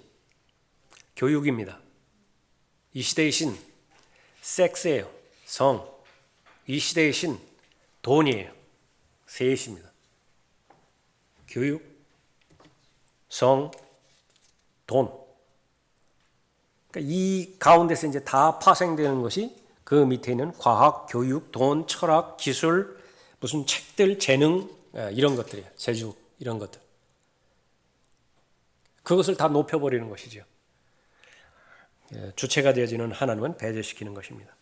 교육입니다. 이 시대의 신, 섹스예요. 성. 이 시대의 신, 돈이에요. 셋입니다. 교육, 성, 돈. 그러니까 이 가운데서 이제 다 파생되는 것이 그 밑에 있는 과학, 교육, 돈, 철학, 기술, 무슨 책들, 재능, 이런 것들이에요. 재주, 이런 것들. 그것을 다 높여버리는 것이죠. 주체가 되어지는 하나님은 배제시키는 것입니다.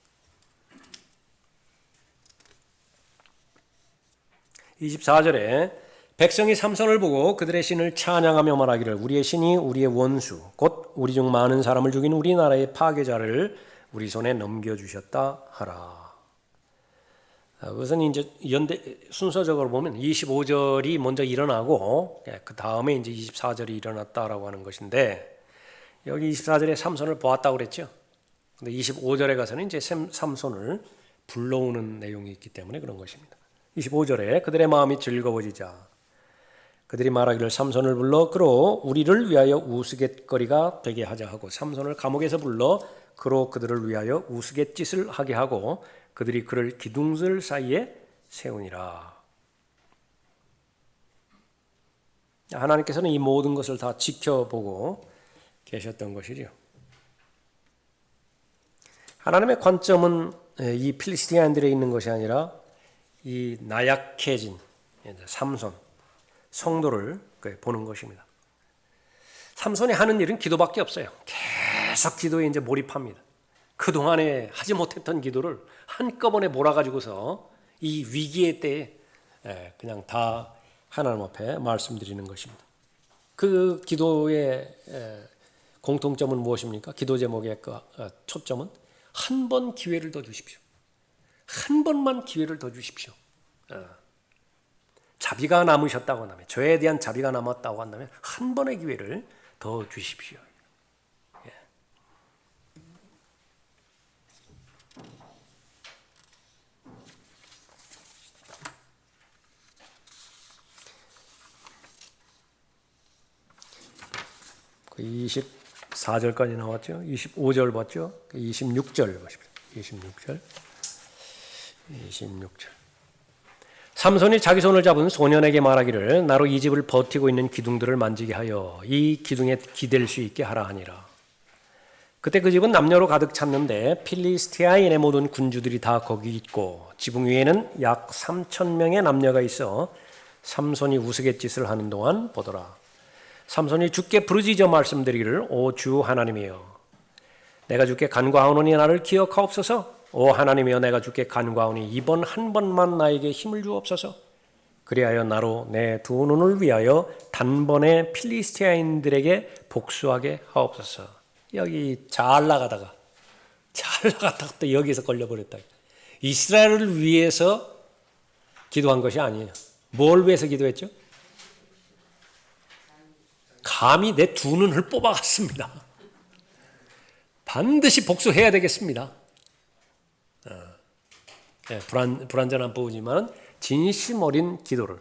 24절에 백성이 삼손을 보고 그들의 신을 찬양하며 말하기를 우리의 신이 우리의 원수, 곧 우리 중 많은 사람을 죽인 우리나라의 파괴자를 우리 손에 넘겨주셨다 하라. 그것은 이제 순서적으로 보면 25절이 먼저 일어나고 그 다음에 이제 24절이 일어났다라고 하는 것인데, 여기 24절에 삼손을 보았다고 그랬죠. 근데 25절에 가서는 이제 삼손을 불러오는 내용이 있기 때문에 그런 것입니다. 25절에 그들의 마음이 즐거워지자 그들이 말하기를 삼손을 불러 그로 우리를 위하여 우스갯거리가 되게 하자 하고, 삼손을 감옥에서 불러 그로 그들을 위하여 우스갯짓을 하게 하고 그들이 그를 기둥들 사이에 세우니라. 하나님께서는 이 모든 것을 다 지켜보고 계셨던 것이죠. 하나님의 관점은 이 필리스티인들에 있는 것이 아니라 이 나약해진 삼손, 성도를 보는 것입니다. 삼손이 하는 일은 기도밖에 없어요. 계속 기도에 이제 몰입합니다. 그동안에 하지 못했던 기도를 한꺼번에 몰아가지고서 이 위기의 때에 그냥 다 하나님 앞에 말씀드리는 것입니다. 그 기도의 공통점은 무엇입니까? 기도 제목의 그 초점은 한 번 기회를 더 주십시오. 한 번만 기회를 더 주십시오. 자비가 남으셨다고 한다면, 죄에 대한 자비가 남았다고 한다면 한 번의 기회를 더 주십시오. 24절까지 나왔죠. 25절 봤죠. 26절 보십시오. 26절. 삼손이 자기 손을 잡은 소년에게 말하기를 나로 이 집을 버티고 있는 기둥들을 만지게 하여 이 기둥에 기댈 수 있게 하라 하니라. 그때 그 집은 남녀로 가득 찼는데 필리스티아인의 모든 군주들이 다 거기 있고 지붕 위에는 약 3,000명의 남녀가 있어 삼손이 우스갯짓을 하는 동안 보더라. 삼손이 주께 부르짖어 말씀드리기를 오 주 하나님이여 내가 주께 간구하오니 나를 기억하옵소서. 오 하나님이여 내가 주께 간구하오니 이번 한 번만 나에게 힘을 주옵소서. 그리하여 나로 내 두 눈을 위하여 단번에 필리스티아인들에게 복수하게 하옵소서. 여기 잘 나가다가 또 여기서 걸려버렸다. 이스라엘을 위해서 기도한 것이 아니에요. 뭘 위해서 기도했죠? 감히 내 두 눈을 뽑아갔습니다. 반드시 복수해야 되겠습니다. 불완전한 부분이지만 진심 어린 기도를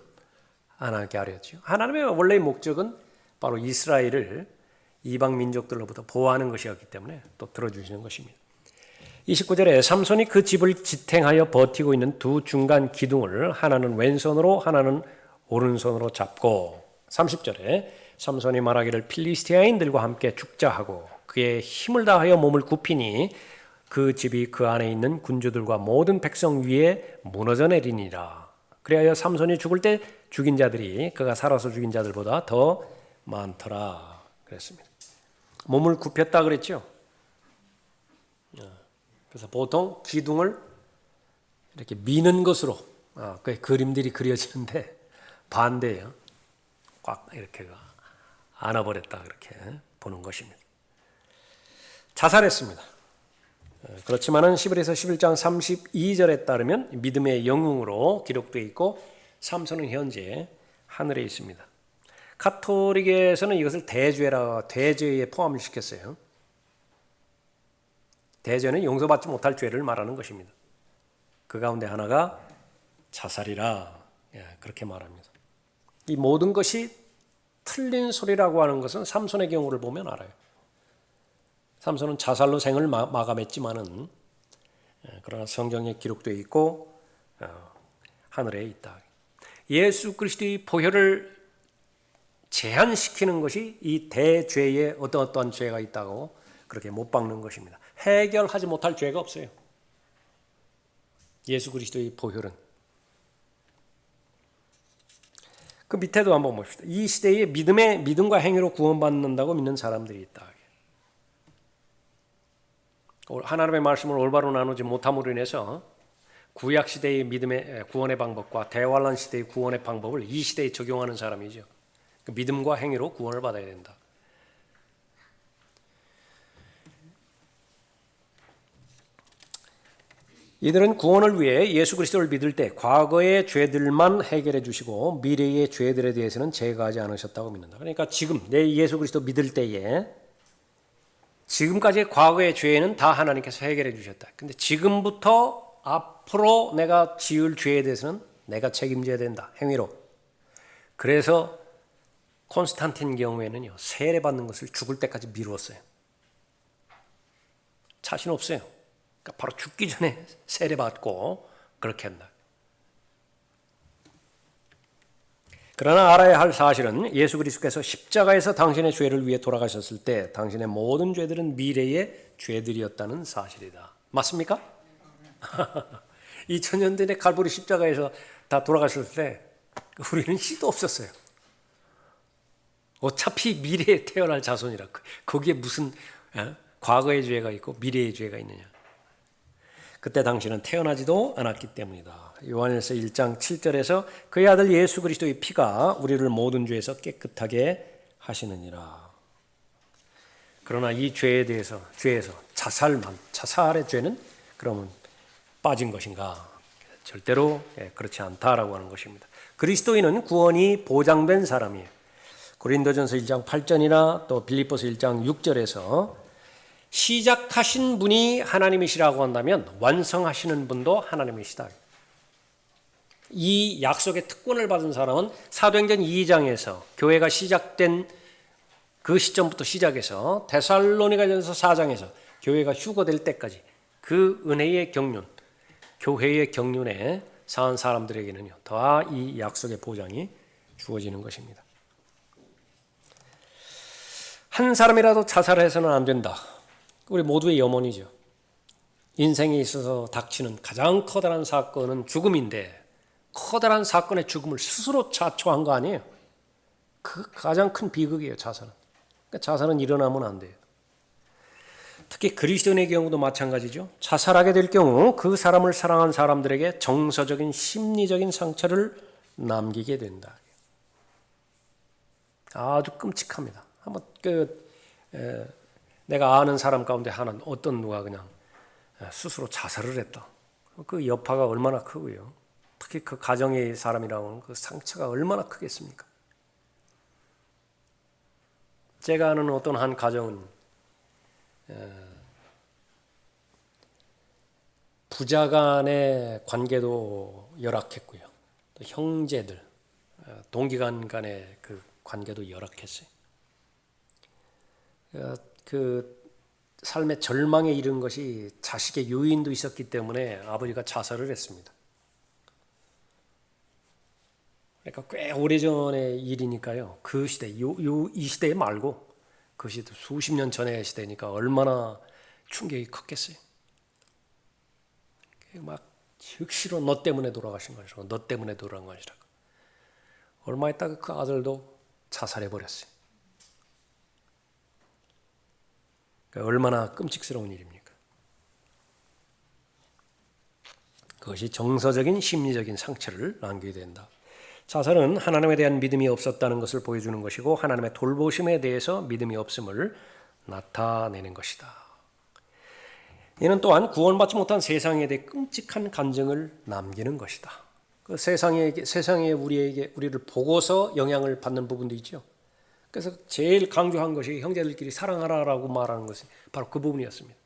하나님께 하렸죠. 하나님의 원래의 목적은 바로 이스라엘을 이방 민족들로부터 보호하는 것이었기 때문에 또 들어주시는 것입니다. 29절에 삼손이 그 집을 지탱하여 버티고 있는 두 중간 기둥을 하나는 왼손으로 하나는 오른손으로 잡고 30절에 삼손이 말하기를 필리스티아인들과 함께 죽자 하고 그의 힘을 다하여 몸을 굽히니 그 집이 그 안에 있는 군주들과 모든 백성 위에 무너져 내리니라. 그리하여 삼손이 죽을 때 죽인 자들이 그가 살아서 죽인 자들보다 더 많더라 그랬습니다. 몸을 굽혔다 그랬죠. 그래서 보통 기둥을 이렇게 미는 것으로 그 그림들이 그려지는데 반대예요. 꽉 이렇게 안아버렸다 그렇게 보는 것입니다. 자살했습니다. 그렇지만은 히브리서 11장 32절에 따르면 믿음의 영웅으로 기록되어 있고 삼손은 현재 하늘에 있습니다. 가톨릭에서는 이것을 대죄에 포함을 시켰어요. 대죄는 용서받지 못할 죄를 말하는 것입니다. 그 가운데 하나가 자살이라 그렇게 말합니다. 이 모든 것이 틀린 소리라고 하는 것은 삼손의 경우를 보면 알아요. 삼손은 자살로 생을 마감했지만은 그러나 성경에 기록되어 있고 하늘에 있다. 예수 그리스도의 보혈을 제한시키는 것이 이 대죄에 어떠한 죄가 있다고 그렇게 못 박는 것입니다. 해결하지 못할 죄가 없어요. 예수 그리스도의 보혈은. 그 밑에도 한번 봅시다. 이 시대에 믿음과 행위로 구원받는다고 믿는 사람들이 있다. 하나님의 말씀을 올바로 나누지 못함으로 인해서 구약 시대의 믿음의 구원의 방법과 대환란 시대의 구원의 방법을 이 시대에 적용하는 사람이죠. 믿음과 행위로 구원을 받아야 된다. 이들은 구원을 위해 예수 그리스도를 믿을 때 과거의 죄들만 해결해 주시고 미래의 죄들에 대해서는 제거하지 않으셨다고 믿는다. 그러니까 지금 내 예수 그리스도 믿을 때에 지금까지의 과거의 죄는 다 하나님께서 해결해 주셨다. 근데 지금부터 앞으로 내가 지을 죄에 대해서는 내가 책임져야 된다. 행위로. 그래서 콘스탄틴 경우에는요. 세례받는 것을 죽을 때까지 미루었어요. 자신 없어요. 그러니까 바로 죽기 전에 세례받고 그렇게 한다. 그러나 알아야 할 사실은 예수 그리스도께서 십자가에서 당신의 죄를 위해 돌아가셨을 때 당신의 모든 죄들은 미래의 죄들이었다는 사실이다. 맞습니까? 2000년 전에 갈보리 십자가에서 다 돌아가셨을 때 우리는 씨도 없었어요. 어차피 미래에 태어날 자손이라 거기에 무슨 과거의 죄가 있고 미래의 죄가 있느냐. 그때 당신은 태어나지도 않았기 때문이다. 요한일서 1장 7절에서 그의 아들 예수 그리스도의 피가 우리를 모든 죄에서 깨끗하게 하시느니라. 그러나 이 죄에서 자살의 죄는 그러면 빠진 것인가? 절대로 그렇지 않다라고 하는 것입니다. 그리스도인은 구원이 보장된 사람이에요. 고린도전서 1장 8절이나 또 빌립보서 1장 6절에서 시작하신 분이 하나님이시라고 한다면 완성하시는 분도 하나님이시다. 이 약속의 특권을 받은 사람은 사도행전 2장에서 교회가 시작된 그 시점부터 시작해서 데살로니가전서 4장에서 교회가 휴거될 때까지 그 은혜의 경륜, 교회의 경륜에 사는 사람들에게는요, 다 이 약속의 보장이 주어지는 것입니다. 한 사람이라도 자살해서는 안 된다. 우리 모두의 염원이죠. 인생에 있어서 닥치는 가장 커다란 사건은 죽음인데 커다란 사건의 죽음을 스스로 자초한 거 아니에요. 그 가장 큰 비극이에요, 자살은. 그러니까 자살은 일어나면 안 돼요. 특히 그리스도인의 경우도 마찬가지죠. 자살하게 될 경우 그 사람을 사랑한 사람들에게 정서적인 심리적인 상처를 남기게 된다. 아주 끔찍합니다. 한번 내가 아는 사람 가운데 하나 어떤 누가 그냥 스스로 자살을 했다. 그 여파가 얼마나 크고요. 특히 그 가정의 사람이라면 그 상처가 얼마나 크겠습니까? 제가 아는 어떤 한 가정은 부자 간의 관계도 열악했고요. 또 형제들, 동기간 간의 그 관계도 열악했어요. 그 삶의 절망에 이른 것이 자식의 요인도 있었기 때문에 아버지가 자살을 했습니다. 그러니까 꽤 오래전의 일이니까요. 그 시대, 이 시대 말고 그 시대 수십 년 전의 시대니까 얼마나 충격이 컸겠어요. 막 즉시로 너 때문에 돌아가신 것이라고, 너 때문에 돌아간 것이라고. 얼마 있다가 그 아들도 자살해버렸어요. 얼마나 끔찍스러운 일입니까? 그것이 정서적인 심리적인 상처를 남기게 된다. 자살은 하나님에 대한 믿음이 없었다는 것을 보여주는 것이고 하나님의 돌보심에 대해서 믿음이 없음을 나타내는 것이다. 이는 또한 구원받지 못한 세상에 대해 끔찍한 간증을 남기는 것이다. 그 세상에 우리를 보고서 영향을 받는 부분도 있죠. 그래서 제일 강조한 것이 형제들끼리 사랑하라라고 말하는 것이 바로 그 부분이었습니다.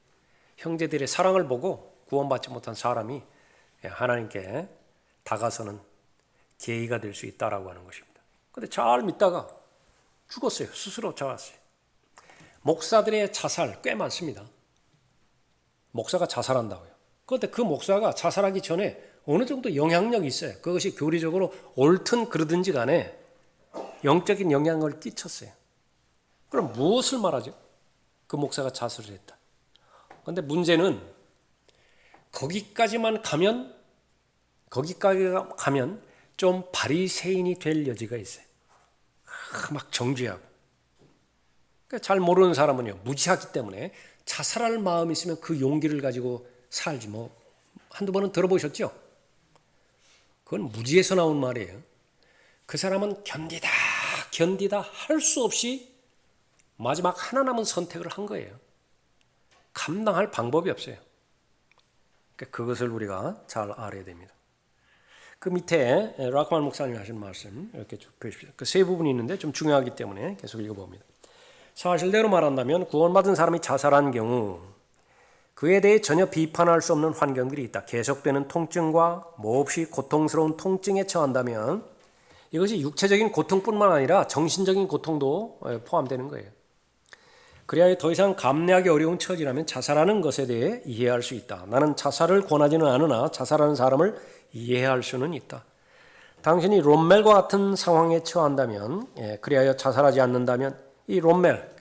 형제들의 사랑을 보고 구원받지 못한 사람이 하나님께 다가서는 계기가 될 수 있다라고 하는 것입니다. 그런데 잘 믿다가 죽었어요. 스스로 자았어요. 목사들의 자살 꽤 많습니다. 목사가 자살한다고요. 그런데 그 목사가 자살하기 전에 어느 정도 영향력이 있어요. 그것이 교리적으로 옳든 그러든지 간에 영적인 영향을 끼쳤어요. 그럼 무엇을 말하죠? 그 목사가 자살을 했다. 그런데 문제는 거기까지 가면 좀 바리새인이 될 여지가 있어요. 막 정죄하고. 그러니까 잘 모르는 사람은요, 무지하기 때문에 자살할 마음이 있으면 그 용기를 가지고 살지. 한두 번은 들어보셨죠? 그건 무지에서 나온 말이에요. 그 사람은 견디다 할 수 없이 마지막 하나 남은 선택을 한 거예요. 감당할 방법이 없어요. 그것을 우리가 잘 알아야 됩니다. 그 밑에 라크만 목사님이 하신 말씀 이렇게 쭉 보십시오. 그 세 부분이 있는데 좀 중요하기 때문에 계속 읽어봅니다. 사실대로 말한다면 구원받은 사람이 자살한 경우 그에 대해 전혀 비판할 수 없는 환경들이 있다. 계속되는 통증과 몹시 고통스러운 통증에 처한다면 이것이 육체적인 고통뿐만 아니라 정신적인 고통도 포함되는 거예요. 그래야 더 이상 감내하기 어려운 처지라면 자살하는 것에 대해 이해할 수 있다. 나는 자살을 권하지는 않으나 자살하는 사람을 이해할 수는 있다. 당신이 롬멜과 같은 상황에 처한다면, 그리하여 자살하지 않는다면 이 롬멜,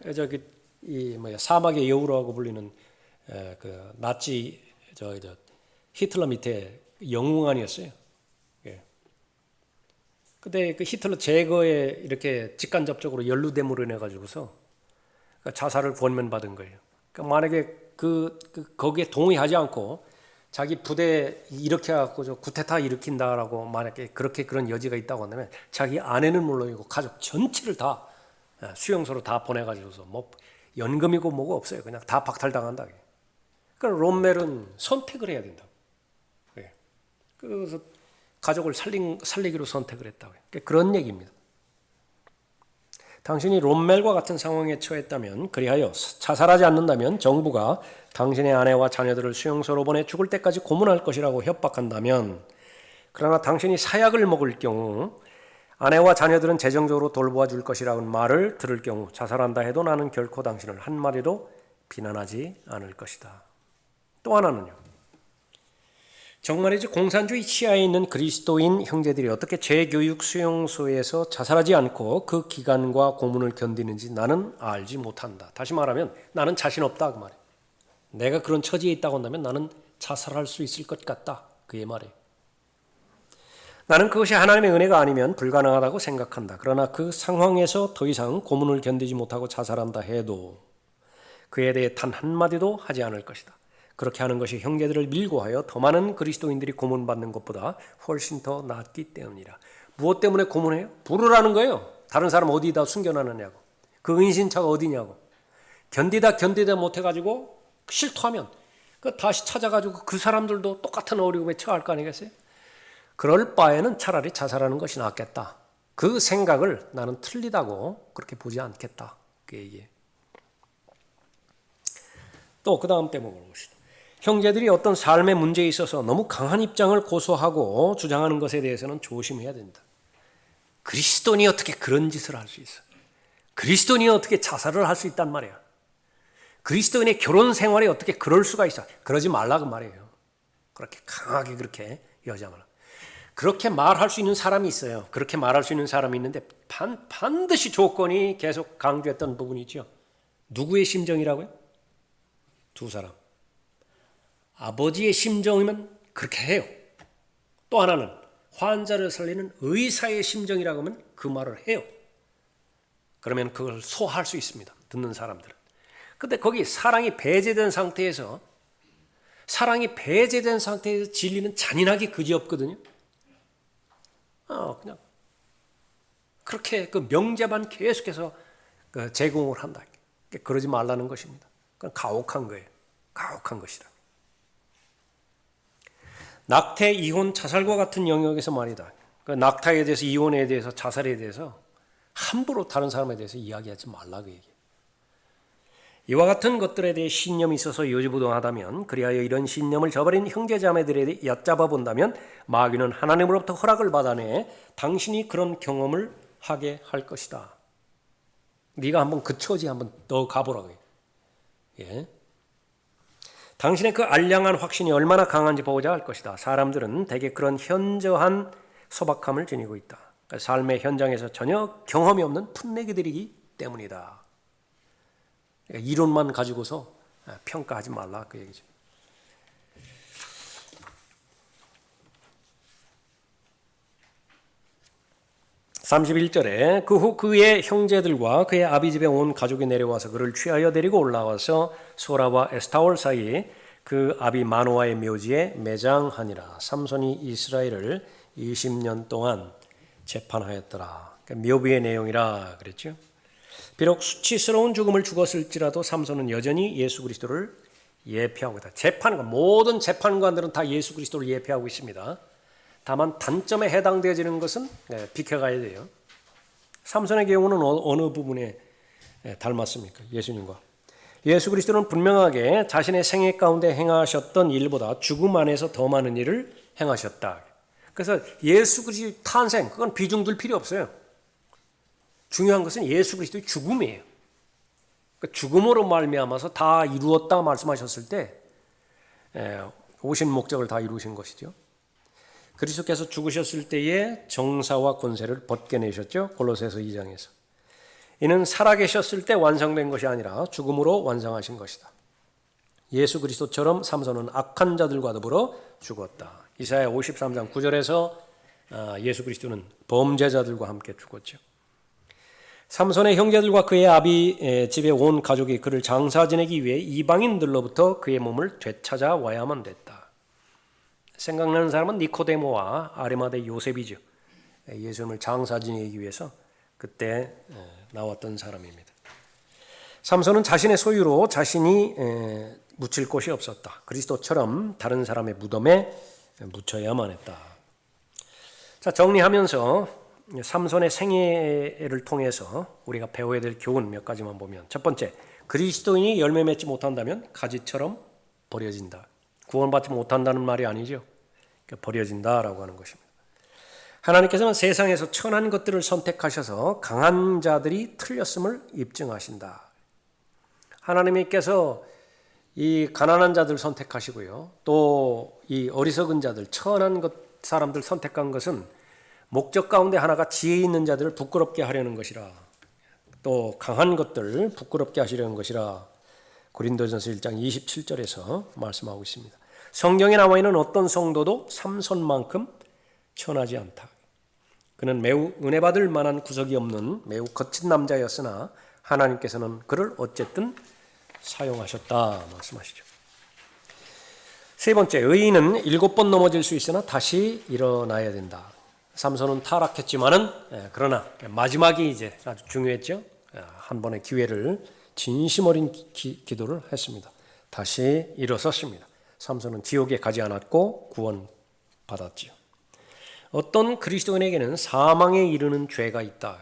사막의 여우라고 불리는 그 나치 히틀러 밑에 영웅안이었어요. 근데 그 히틀러 제거에 이렇게 직간접적으로 연루됨으로 인해 가지고서 자살을 권면받은 거예요. 그러니까 만약에 거기에 동의하지 않고 자기 부대 이렇게 해갖고 쿠데타 일으킨다라고 만약에 그런 여지가 있다고 한다면 자기 아내는 물론이고 가족 전체를 다 수용소로 다 보내가지고서 연금이고 뭐고 없어요. 그냥 다 박탈당한다. 그러니까 롬멜은 선택을 해야 된다. 그래서 가족을 살리기로 선택을 했다고 해요. 그런 얘기입니다. 당신이 롬멜과 같은 상황에 처했다면, 그리하여 자살하지 않는다면 정부가 당신의 아내와 자녀들을 수용소로 보내 죽을 때까지 고문할 것이라고 협박한다면, 그러나 당신이 사약을 먹을 경우 아내와 자녀들은 재정적으로 돌보아 줄 것이라는 말을 들을 경우 자살한다 해도 나는 결코 당신을 한마디도 비난하지 않을 것이다. 또 하나는요. 정말이지 공산주의 치하에 있는 그리스도인 형제들이 어떻게 재교육 수용소에서 자살하지 않고 그 기간과 고문을 견디는지 나는 알지 못한다. 다시 말하면 나는 자신 없다 그 말이에요. 내가 그런 처지에 있다고 한다면 나는 자살할 수 있을 것 같다. 그의 말이에요. 나는 그것이 하나님의 은혜가 아니면 불가능하다고 생각한다. 그러나 그 상황에서 더 이상 고문을 견디지 못하고 자살한다 해도 그에 대해 단 한마디도 하지 않을 것이다. 그렇게 하는 것이 형제들을 밀고 하여 더 많은 그리스도인들이 고문받는 것보다 훨씬 더 낫기 때문이라. 무엇 때문에 고문해요? 부르라는 거예요. 다른 사람 어디다 숨겨놨느냐고. 그 은신처가 어디냐고. 견디다 못해가지고 실토하면 다시 찾아가지고 그 사람들도 똑같은 어려움에 처할 거 아니겠어요? 그럴 바에는 차라리 자살하는 것이 낫겠다. 그 생각을 나는 틀리다고 그렇게 보지 않겠다. 그 얘기예요. 또 그 다음 대목을 봅시다. 형제들이 어떤 삶의 문제에 있어서 너무 강한 입장을 고수하고 주장하는 것에 대해서는 조심해야 된다. 그리스도인이 어떻게 그런 짓을 할 수 있어? 그리스도인이 어떻게 자살을 할 수 있단 말이야? 그리스도인의 결혼 생활이 어떻게 그럴 수가 있어? 그러지 말라 그 말이에요. 그렇게 강하게 그렇게 여자 말라. 그렇게 말할 수 있는 사람이 있어요. 그렇게 말할 수 있는 사람이 있는데 반드시 조건이 계속 강조했던 부분이죠. 누구의 심정이라고요? 두 사람. 아버지의 심정이면 그렇게 해요. 또 하나는 환자를 살리는 의사의 심정이라고 하면 그 말을 해요. 그러면 그걸 소화할 수 있습니다. 듣는 사람들은. 근데 거기 사랑이 배제된 상태에서 진리는 잔인하게 그지없거든요. 그냥 그렇게 그 명제만 계속해서 제공을 한다. 그러지 말라는 것입니다. 그건 가혹한 거예요. 가혹한 것이다. 낙태, 이혼, 자살과 같은 영역에서 말이다. 낙타에 대해서, 이혼에 대해서, 자살에 대해서 함부로 다른 사람에 대해서 이야기하지 말라 그 얘기예요. 이와 같은 것들에 대해 신념이 있어서 요지부동하다면, 그리하여 이런 신념을 저버린 형제자매들에 대해 얕잡아 본다면 마귀는 하나님으로부터 허락을 받아내 당신이 그런 경험을 하게 할 것이다. 네가 한번 그 처지에 한번 더 가보라고 해요. 예. 당신의 그 알량한 확신이 얼마나 강한지 보고자 할 것이다. 사람들은 대개 그런 현저한 소박함을 지니고 있다. 삶의 현장에서 전혀 경험이 없는 풋내기들이기 때문이다. 그러니까 이론만 가지고서 평가하지 말라 그 얘기죠. 31절에 그 후 그의 형제들과 그의 아비 집에 온 가족이 내려와서 그를 취하여 데리고 올라와서 소라와 에스타올 사이에 그 아비 마노아의 묘지에 매장하니라. 삼손이 이스라엘을 20년 동안 재판하였더라. 그러니까 묘비의 내용이라 그랬죠. 비록 수치스러운 죽음을 죽었을지라도 삼손은 여전히 예수 그리스도를 예표하고 있다. 모든 재판관들은 다 예수 그리스도를 예표하고 있습니다. 다만 단점에 해당되어지는 것은 비켜가야 돼요. 삼손의 경우는 어느 부분에 닮았습니까? 예수님과. 예수 그리스도는 분명하게 자신의 생애 가운데 행하셨던 일보다 죽음 안에서 더 많은 일을 행하셨다. 그래서 예수 그리스도의 탄생, 그건 비중 둘 필요 없어요. 중요한 것은 예수 그리스도의 죽음이에요. 그러니까 죽음으로 말미암아서 다 이루었다 말씀하셨을 때 오신 목적을 다 이루신 것이죠. 그리스도께서 죽으셨을 때에 정사와 권세를 벗겨내셨죠. 골로새서 2장에서. 이는 살아계셨을 때 완성된 것이 아니라 죽음으로 완성하신 것이다. 예수 그리스도처럼 삼손은 악한 자들과 더불어 죽었다. 이사야 53장 9절에서 예수 그리스도는 범죄자들과 함께 죽었죠. 삼손의 형제들과 그의 아비 집에 온 가족이 그를 장사 지내기 위해 이방인들로부터 그의 몸을 되찾아 와야만 됐다. 생각나는 사람은 니코데모와 아리마대 요셉이죠. 예수님을 장사 지내기 위해서 그때 나왔던 사람입니다. 삼손은 자신의 소유로 자신이 묻힐 곳이 없었다. 그리스도처럼 다른 사람의 무덤에 묻혀야만 했다. 자, 정리하면서 삼손의 생애를 통해서 우리가 배워야 될 교훈 몇 가지만 보면, 첫 번째, 그리스도인이 열매 맺지 못한다면 가지처럼 버려진다. 구원받지 못한다는 말이 아니죠. 버려진다라고 하는 것입니다. 하나님께서는 세상에서 천한 것들을 선택하셔서 강한 자들이 틀렸음을 입증하신다. 하나님께서 이 가난한 자들 선택하시고요. 또 이 어리석은 자들, 천한 사람들 선택한 것은 목적 가운데 하나가 지혜 있는 자들을 부끄럽게 하려는 것이라. 또 강한 것들 부끄럽게 하시려는 것이라. 고린도전서 1장 27절에서 말씀하고 있습니다. 성경에 나와 있는 어떤 성도도 삼손만큼 천하지 않다. 그는 매우 은혜 받을 만한 구석이 없는 매우 거친 남자였으나 하나님께서는 그를 어쨌든 사용하셨다 말씀하시죠. 세 번째, 의인은 7번 넘어질 수 있으나 다시 일어나야 된다. 삼손은 타락했지만은 그러나 마지막이 이제 아주 중요했죠. 한 번의 기회를 진심 어린 기도를 했습니다. 다시 일어섰습니다. 삼손은 지옥에 가지 않았고 구원받았지요. 어떤 그리스도인에게는 사망에 이르는 죄가 있다.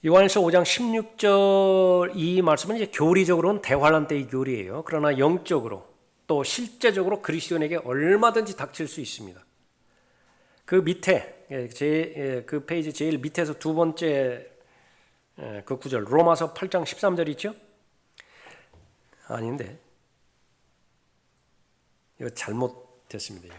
요한일서 5장 16절 이 말씀은 이제 교리적으로는 대환란 때의 교리예요. 그러나 영적으로 또 실제적으로 그리스도인에게 얼마든지 닥칠 수 있습니다. 그 밑에 그 페이지 제일 밑에서 두 번째 그 구절 로마서 8장 13절 있죠? 아닌데 이거 잘못됐습니다.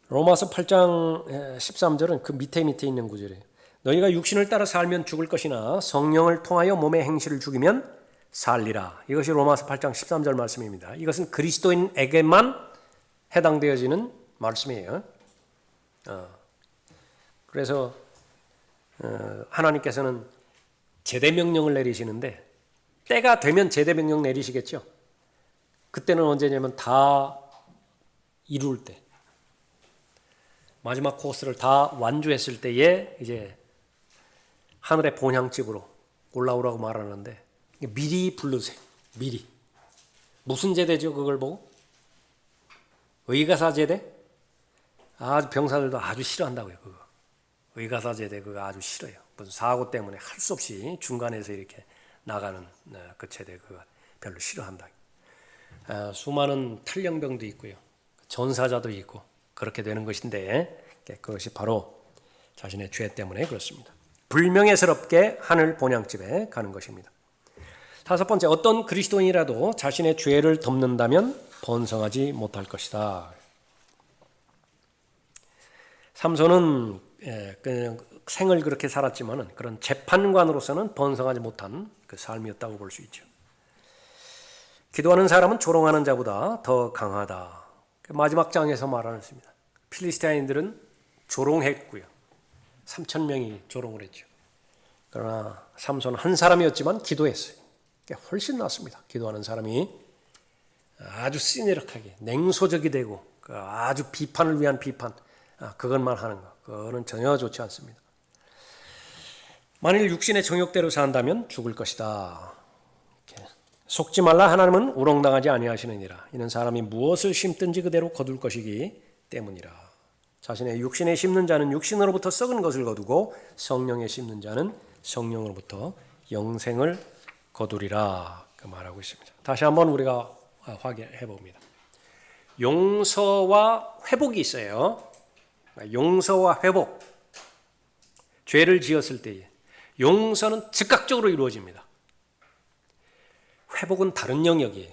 로마서 8장 13절은 그 밑에 있는 구절이에요. 너희가 육신을 따라 살면 죽을 것이나 성령을 통하여 몸의 행실을 죽이면 살리라. 이것이 로마서 8장 13절 말씀입니다. 이것은 그리스도인에게만 해당되어지는 말씀이에요. 그래서 하나님께서는 제대 명령을 내리시는데 때가 되면 제대 명령 내리시겠죠. 그때는 언제냐면 다 이룰 때, 마지막 코스를 다 완주했을 때에 이제 하늘의 본향집으로 올라오라고 말하는데 미리 부르세요. 미리. 무슨 제대죠? 그걸 보고? 의가사 제대? 아주 병사들도 아주 싫어한다고요. 그거. 의가사 제대 그거 아주 싫어요. 무슨 사고 때문에 할 수 없이 중간에서 이렇게 나가는 그 제대 그거 별로 싫어한다. 수많은 탈영병도 있고요. 전사자도 있고 그렇게 되는 것인데 그것이 바로 자신의 죄 때문에 그렇습니다. 불명예스럽게 하늘 본향집에 가는 것입니다. 다섯 번째, 어떤 그리스도인이라도 자신의 죄를 덮는다면 번성하지 못할 것이다. 삼손은 생을 그렇게 살았지만은 그런 재판관으로서는 번성하지 못한 그 삶이었다고 볼 수 있죠. 기도하는 사람은 조롱하는 자보다 더 강하다. 마지막 장에서 말하였습니다. 필리스타인들은 조롱했고요. 3,000명이 조롱을 했죠. 그러나 삼손은 한 사람이었지만 기도했어요. 훨씬 낫습니다. 기도하는 사람이 아주 시니럭하게 냉소적이 되고 아주 비판을 위한 비판, 그것만 하는 거, 그거는 전혀 좋지 않습니다. 만일 육신의 정욕대로 산다면 죽을 것이다. 속지 말라. 하나님은 우롱당하지 아니하시느니라. 이는 사람이 무엇을 심든지 그대로 거둘 것이기 때문이라. 자신의 육신에 심는 자는 육신으로부터 썩은 것을 거두고 성령에 심는 자는 성령으로부터 영생을 거두리라 그 말하고 있습니다. 다시 한번 우리가 확인해 봅니다. 용서와 회복이 있어요. 용서와 회복. 죄를 지었을 때에 용서는 즉각적으로 이루어집니다. 회복은 다른 영역이에요.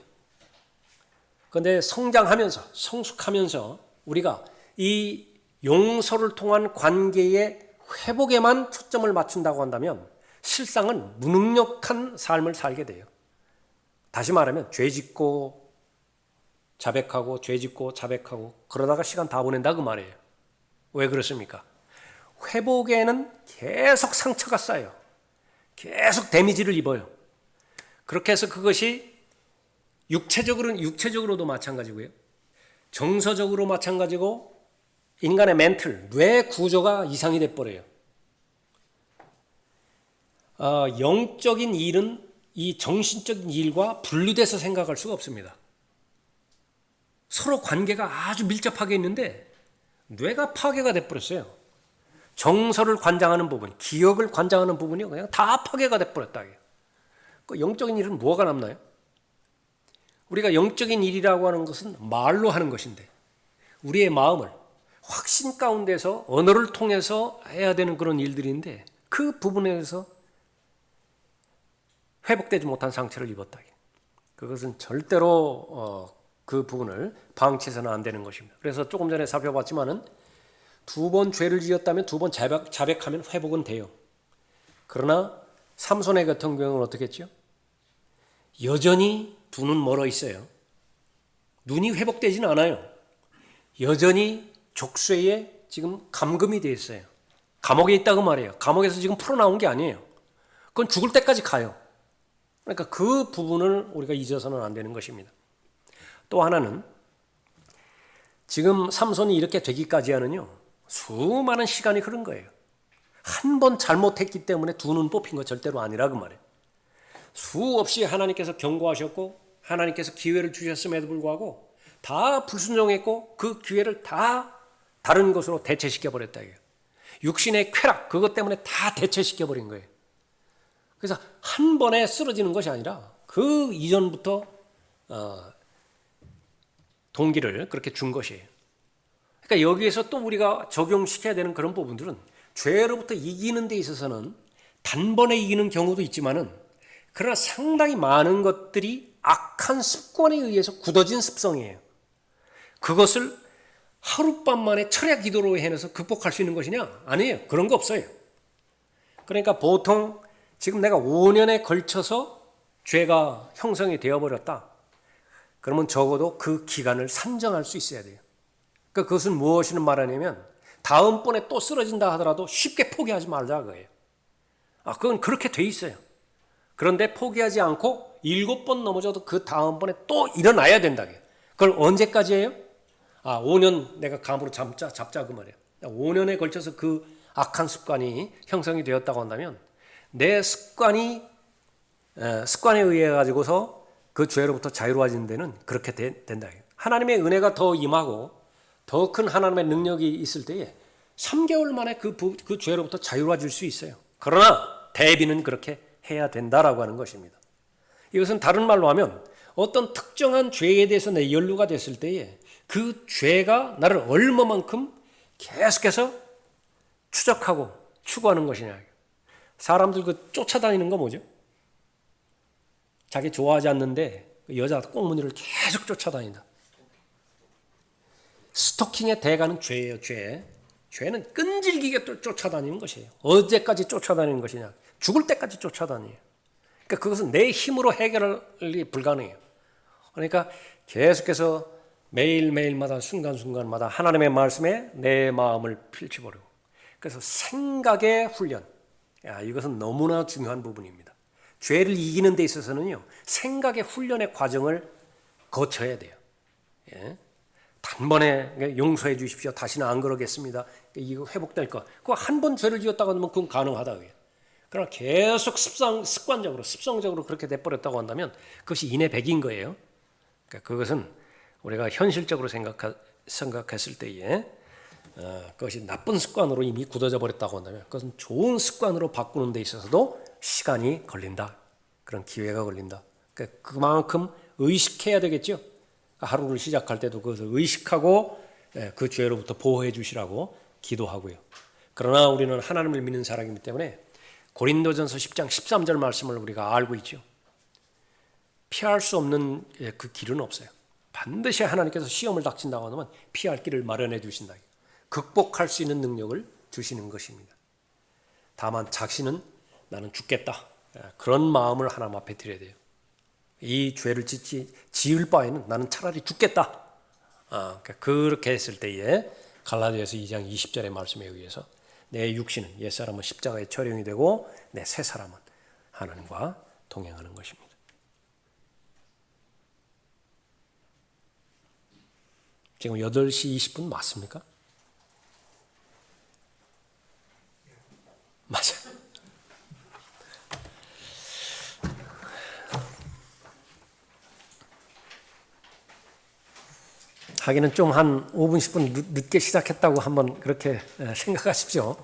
그런데 성장하면서 성숙하면서 우리가 이 용서를 통한 관계의 회복에만 초점을 맞춘다고 한다면 실상은 무능력한 삶을 살게 돼요. 다시 말하면 죄짓고 자백하고 죄짓고 자백하고 그러다가 시간 다 보낸다 그 말이에요. 왜 그렇습니까? 회복에는 계속 상처가 쌓여요. 계속 데미지를 입어요. 그렇게 해서 그것이 육체적으로도 마찬가지고요. 정서적으로 마찬가지고 인간의 멘틀, 뇌 구조가 이상이 돼버려요. 영적인 일은 이 정신적인 일과 분리돼서 생각할 수가 없습니다. 서로 관계가 아주 밀접하게 있는데 뇌가 파괴가 돼버렸어요. 정서를 관장하는 부분, 기억을 관장하는 부분이 그냥 다 파괴가 돼버렸다. 그 영적인 일은 뭐가 남나요? 우리가 영적인 일이라고 하는 것은 말로 하는 것인데 우리의 마음을 확신 가운데서 언어를 통해서 해야 되는 그런 일들인데 그 부분에서 회복되지 못한 상처를 입었다. 그것은 절대로 그 부분을 방치해서는 안 되는 것입니다. 그래서 조금 전에 살펴봤지만은 2번 죄를 지었다면 2번 자백하면 회복은 돼요. 그러나 삼손의 같은 경우는 어떻게 했죠? 여전히 두 눈 멀어 있어요. 눈이 회복되지는 않아요. 여전히 족쇄에 지금 감금이 되어 있어요. 감옥에 있다고 말해요. 감옥에서 지금 풀어나온 게 아니에요. 그건 죽을 때까지 가요. 그러니까 그 부분을 우리가 잊어서는 안 되는 것입니다. 또 하나는 지금 삼손이 이렇게 되기까지 하는요, 수많은 시간이 흐른 거예요. 한 번 잘못했기 때문에 두 눈 뽑힌 거 절대로 아니라 그 말이에요. 수없이 하나님께서 경고하셨고 하나님께서 기회를 주셨음에도 불구하고 다 불순종했고 그 기회를 다 다른 것으로 대체시켜 버렸다. 육신의 쾌락 그것 때문에 다 대체시켜 버린 거예요. 그래서 한 번에 쓰러지는 것이 아니라 그 이전부터 동기를 그렇게 준 것이에요. 그러니까 여기에서 또 우리가 적용시켜야 되는 그런 부분들은 죄로부터 이기는 데 있어서는 단번에 이기는 경우도 있지만은 그러나 상당히 많은 것들이 악한 습관에 의해서 굳어진 습성이에요. 그것을 하룻밤 만에 철야 기도로 해내서 극복할 수 있는 것이냐? 아니에요. 그런 거 없어요. 그러니까 보통 지금 내가 5년에 걸쳐서 죄가 형성이 되어버렸다. 그러면 적어도 그 기간을 산정할 수 있어야 돼요. 그러니까 그것은 무엇을 말하냐면 다음번에 또 쓰러진다 하더라도 쉽게 포기하지 말자 그거예요. 그건 그렇게 돼 있어요. 그런데 포기하지 않고 7번 넘어져도 그 다음번에 또 일어나야 된다. 그걸 언제까지 해요? 5년 내가 감으로 잡자 그 말이에요. 5년에 걸쳐서 그 악한 습관이 형성이 되었다고 한다면 내 습관에 의해 가지고서 그 죄로부터 자유로워지는 데는 그렇게 된다. 하나님의 은혜가 더 임하고 더 큰 하나님의 능력이 있을 때에 3개월 만에 그 죄로부터 자유로워질 수 있어요. 그러나 대비는 그렇게 해야 된다라고 하는 것입니다. 이것은 다른 말로 하면 어떤 특정한 죄에 대해서 내 연루가 됐을 때에 그 죄가 나를 얼마만큼 계속해서 추적하고 추구하는 것이냐. 사람들 그 쫓아다니는 거 뭐죠? 자기 좋아하지 않는데 여자 꽁무니를 계속 쫓아다닌다. 스토킹의 대가는 죄예요. 죄는 끈질기게 쫓아다니는 것이에요. 언제까지 쫓아다니는 것이냐. 죽을 때까지 쫓아다녀요. 그러니까 그것은 내 힘으로 해결이 불가능해요. 그러니까 계속해서 매일매일마다 순간순간마다 하나님의 말씀에 내 마음을 펼쳐버리고 그래서 생각의 훈련. 이것은 너무나 중요한 부분입니다. 죄를 이기는 데 있어서는요. 생각의 훈련의 과정을 거쳐야 돼요. 단번에 용서해 주십시오. 다시는 안 그러겠습니다. 이거 회복될 거. 그거 한 번 죄를 지었다고 하면 그건 가능하다. 그러나 계속 습성적으로 그렇게 돼버렸다고 한다면 그것이 인해백인 거예요. 그러니까 그것은 우리가 현실적으로 생각했을 때에 그것이 나쁜 습관으로 이미 굳어져 버렸다고 한다면 그것은 좋은 습관으로 바꾸는 데 있어서도 시간이 걸린다. 그런 기회가 걸린다. 그러니까 그만큼 의식해야 되겠죠. 하루를 시작할 때도 그것을 의식하고 그 죄로부터 보호해 주시라고 기도하고요. 그러나 우리는 하나님을 믿는 사람이기 때문에 고린도전서 10장 13절 말씀을 우리가 알고 있죠. 피할 수 없는 그 길은 없어요. 반드시 하나님께서 시험을 닥친다고 하면 피할 길을 마련해 주신다. 극복할 수 있는 능력을 주시는 것입니다. 다만 자신은 나는 죽겠다. 그런 마음을 하나님 앞에 드려야 돼요. 이 죄를 지을 바에는 나는 차라리 죽겠다. 그렇게 했을 때에 갈라디아서 2장 20절의 말씀에 의해서 내 육신은 옛사람은 십자가에 처형이 되고 내 새 사람은 하나님과 동행하는 것입니다. 지금 8시 20분 맞습니까? 맞아요. 하기는 좀 한 5분, 10분 늦게 시작했다고 한번 그렇게 생각하십시오.